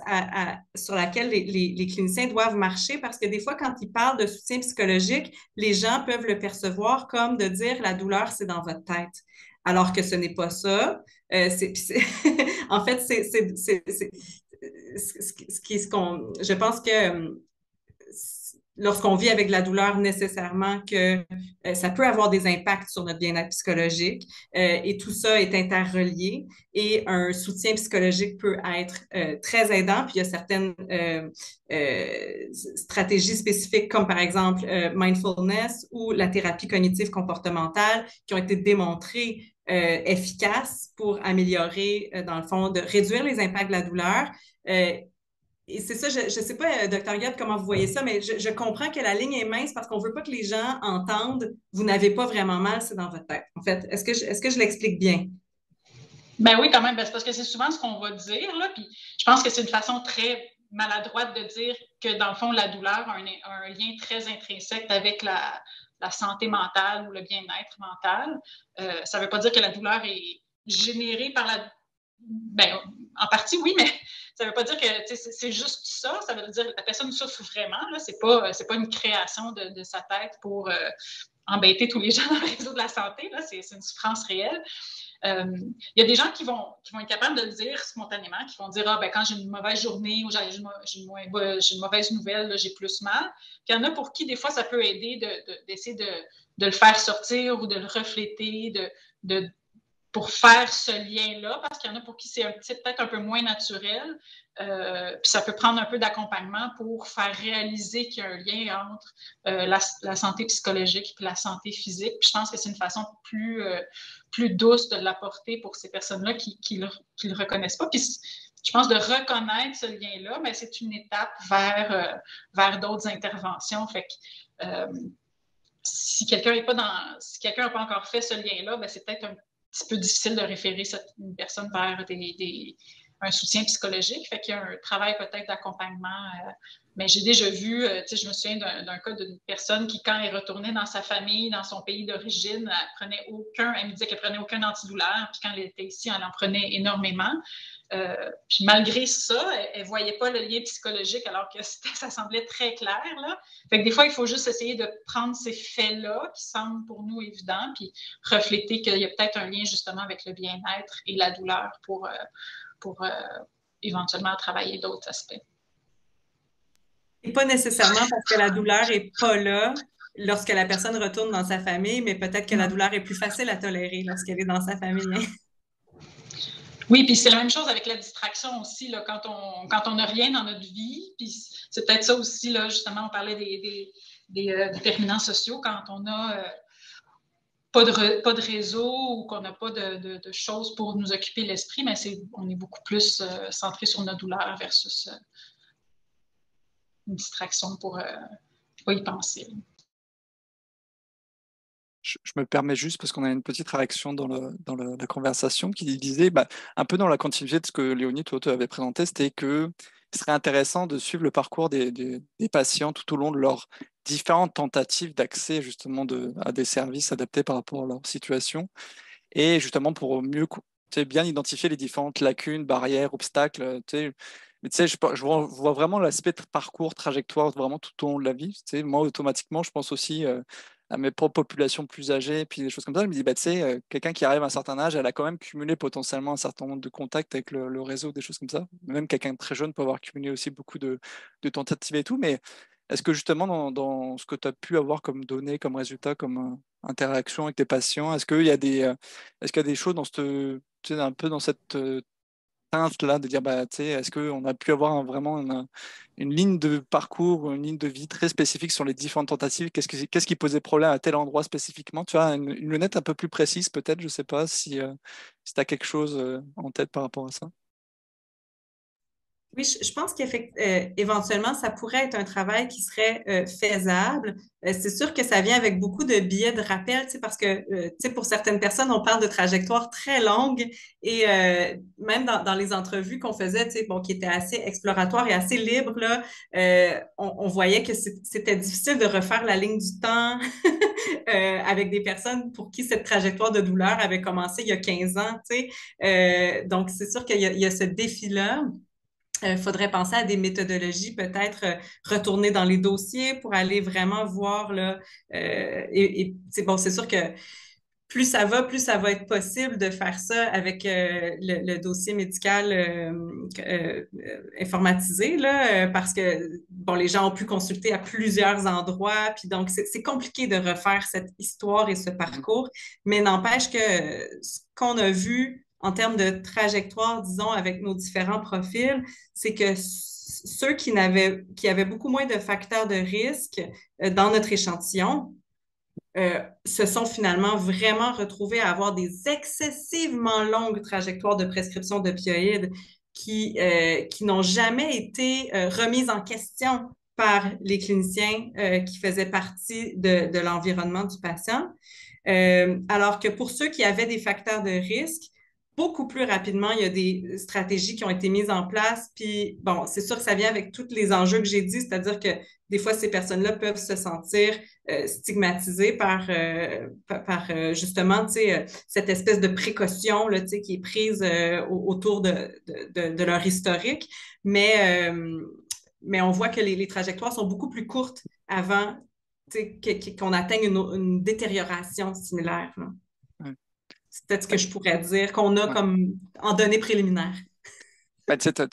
sur laquelle les cliniciens doivent marcher parce que des fois, quand ils parlent de soutien psychologique, les gens peuvent le percevoir comme de dire la douleur, c'est dans votre tête. Alors que ce n'est pas ça. En fait, je pense que lorsqu'on vit avec la douleur, nécessairement que ça peut avoir des impacts sur notre bien-être psychologique et tout ça est interrelié et un soutien psychologique peut être très aidant. Puis il y a certaines stratégies spécifiques comme par exemple mindfulness ou la thérapie cognitive comportementale qui ont été démontrées efficaces pour améliorer, dans le fond, de réduire les impacts de la douleur. Et c'est ça, je ne sais pas, Dr. Guillaume, comment vous voyez ça, mais je comprends que la ligne est mince parce qu'on ne veut pas que les gens entendent « vous n'avez pas vraiment mal, c'est dans votre tête ». En fait, est-ce que je l'explique bien? Ben oui, quand même, c'est parce que c'est souvent ce qu'on va dire, là, puis je pense que c'est une façon très maladroite de dire que, dans le fond, la douleur a un lien très intrinsèque avec la santé mentale ou le bien-être mental. Ça ne veut pas dire que la douleur est générée par Ben, en partie, oui, mais ça ne veut pas dire que c'est juste ça. Ça veut dire que la personne souffre vraiment. Ce n'est pas une création de sa tête pour embêter tous les gens dans le réseau de la santé. C'est une souffrance réelle. Il y a des gens qui vont être capables de le dire spontanément, qui vont dire « Ah, ben quand j'ai une mauvaise journée ou j'ai une mauvaise nouvelle, là, j'ai plus mal. » Puis il y en a pour qui, des fois, ça peut aider d'essayer de le faire sortir ou de le refléter, de pour faire ce lien-là, parce qu'il y en a pour qui c'est peut-être un peu moins naturel. Puis ça peut prendre un peu d'accompagnement pour faire réaliser qu'il y a un lien entre la santé psychologique et la santé physique. Puis je pense que c'est une façon plus douce de l'apporter pour ces personnes-là qui le reconnaissent pas. Puis je pense de reconnaître ce lien-là, mais c'est une étape vers d'autres interventions. Fait que si quelqu'un n'a pas encore fait ce lien-là, ben c'est peut-être un petit peu difficile de référer une personne vers un soutien psychologique. Fait qu'il y a un travail peut-être d'accompagnement. Mais j'ai déjà vu, je me souviens d'un cas d'une personne qui, quand elle retournait dans sa famille, dans son pays d'origine, elle me disait qu'elle prenait aucun antidouleur, puis quand elle était ici, elle en prenait énormément. Puis malgré ça, elle ne voyait pas le lien psychologique alors que ça semblait très clair, là. Fait que des fois, il faut juste essayer de prendre ces faits-là qui semblent pour nous évidents, puis refléter qu'il y a peut-être un lien justement avec le bien-être et la douleur pour éventuellement travailler d'autres aspects. Et pas nécessairement parce que la douleur n'est pas là lorsque la personne retourne dans sa famille, mais peut-être que la douleur est plus facile à tolérer lorsqu'elle est dans sa famille. Hein? Oui, puis c'est la même chose avec la distraction aussi, là, quand on n'a rien dans notre vie. Puis c'est peut-être ça aussi, là, justement, on parlait des déterminants sociaux, quand on n'a pas de réseau ou qu'on n'a pas de choses pour nous occuper l'esprit, mais on est beaucoup plus centré sur notre douleur versus une distraction pour pas y penser. Je me permets juste parce qu'on a une petite réaction dans la conversation qui disait, un peu dans la continuité de ce que Léonie, toi, avais présenté, c'était que ce serait intéressant de suivre le parcours des patients tout au long de leurs différentes tentatives d'accès justement à des services adaptés par rapport à leur situation et justement pour mieux bien identifier les différentes lacunes, barrières, obstacles. Mais tu sais, je vois vraiment l'aspect parcours, trajectoire vraiment tout au long de la vie. Moi, automatiquement, je pense aussi à mes propres populations plus âgées, puis des choses comme ça. Je me dis, tu sais, quelqu'un qui arrive à un certain âge, elle a quand même cumulé potentiellement un certain nombre de contacts avec le réseau, des choses comme ça. Même quelqu'un de très jeune peut avoir cumulé aussi beaucoup de tentatives et tout. Mais est-ce que justement, dans ce que tu as pu avoir comme données, comme résultat, comme interaction avec tes patients, est-ce qu'il y a des choses un peu dans cette teinte-là, de dire, est-ce qu'on a pu avoir vraiment une ligne de parcours, une ligne de vie très spécifique sur les différentes tentatives? Qu'est-ce qui posait problème à tel endroit spécifiquement? Tu vois, une lunette un peu plus précise, peut-être, je ne sais pas si tu as quelque chose en tête par rapport à ça. Oui, je pense qu'éventuellement, ça pourrait être un travail qui serait faisable. C'est sûr que ça vient avec beaucoup de billets de rappel, parce que pour certaines personnes, on parle de trajectoires très longues et même dans les entrevues qu'on faisait, qui étaient assez exploratoires et assez libres, là, on voyait que c'était difficile de refaire la ligne du temps avec des personnes pour qui cette trajectoire de douleur avait commencé il y a 15 ans. Donc, c'est sûr qu'il y a ce défi-là. Faudrait penser à des méthodologies, peut-être retourner dans les dossiers pour aller vraiment voir là. C'est sûr que plus ça va être possible de faire ça avec le dossier médical informatisé là, parce que les gens ont pu consulter à plusieurs endroits, puis donc c'est compliqué de refaire cette histoire et ce parcours, mais n'empêche que ce qu'on a vu en termes de trajectoire, disons, avec nos différents profils, c'est que ceux qui avaient beaucoup moins de facteurs de risque dans notre échantillon se sont finalement vraiment retrouvés à avoir des excessivement longues trajectoires de prescription d'opioïdes qui n'ont jamais été remises en question par les cliniciens qui faisaient partie de l'environnement du patient. Alors que pour ceux qui avaient des facteurs de risque, beaucoup plus rapidement, il y a des stratégies qui ont été mises en place. Puis, bon, c'est sûr que ça vient avec tous les enjeux que j'ai dit, c'est-à-dire que des fois, ces personnes-là peuvent se sentir stigmatisées par justement, cette espèce de précaution là, qui est prise autour de leur historique. Mais on voit que les trajectoires sont beaucoup plus courtes avant qu'on atteigne une détérioration similaire. Là. Ouais. C'est peut-être ce que je pourrais dire, qu'on a comme en données préliminaires.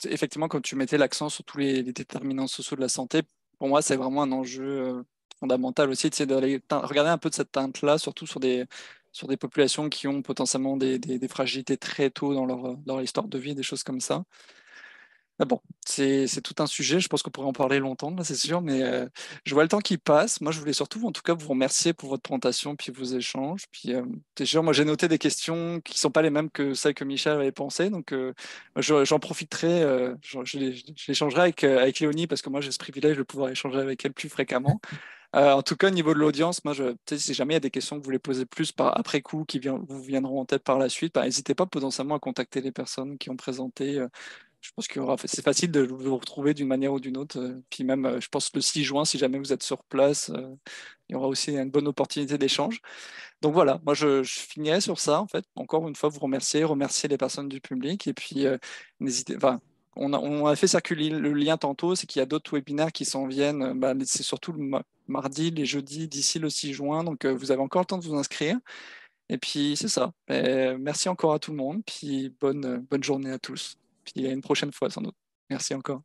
Effectivement, quand tu mettais l'accent sur tous les déterminants sociaux de la santé, pour moi, c'est vraiment un enjeu fondamental aussi, d'aller regarder un peu de cette teinte-là, surtout sur des sur des populations qui ont potentiellement des fragilités très tôt dans leur histoire de vie, des choses comme ça. Ah bon, c'est tout un sujet, je pense qu'on pourrait en parler longtemps, là, c'est sûr, mais je vois le temps qui passe. Moi, je voulais surtout, en tout cas, vous remercier pour votre présentation puis vos échanges. Puis, c'est sûr, moi, j'ai noté des questions qui ne sont pas les mêmes que celles que Michel avait pensées, donc j'en profiterai, je l'échangerai avec Léonie, parce que moi, j'ai ce privilège de pouvoir échanger avec elle plus fréquemment. En tout cas, au niveau de l'audience, moi, si jamais il y a des questions que vous voulez poser plus après coup, vous viendront en tête par la suite, bah, n'hésitez pas potentiellement à contacter les personnes qui ont présenté. Je pense c'est facile de vous retrouver d'une manière ou d'une autre. Puis même, je pense le 6 juin, si jamais vous êtes sur place, il y aura aussi une bonne opportunité d'échange. Donc voilà, moi je finirai sur ça en fait. Encore une fois, vous remercier les personnes du public et puis n'hésitez. Enfin, on a fait circuler le lien tantôt, c'est qu'il y a d'autres webinaires qui s'en viennent. Bah, c'est surtout le mardi, les jeudis d'ici le 6 juin. Donc vous avez encore le temps de vous inscrire. Et puis c'est ça. Merci encore à tout le monde. Puis bonne journée à tous. Puis à une prochaine fois sans doute. Merci encore.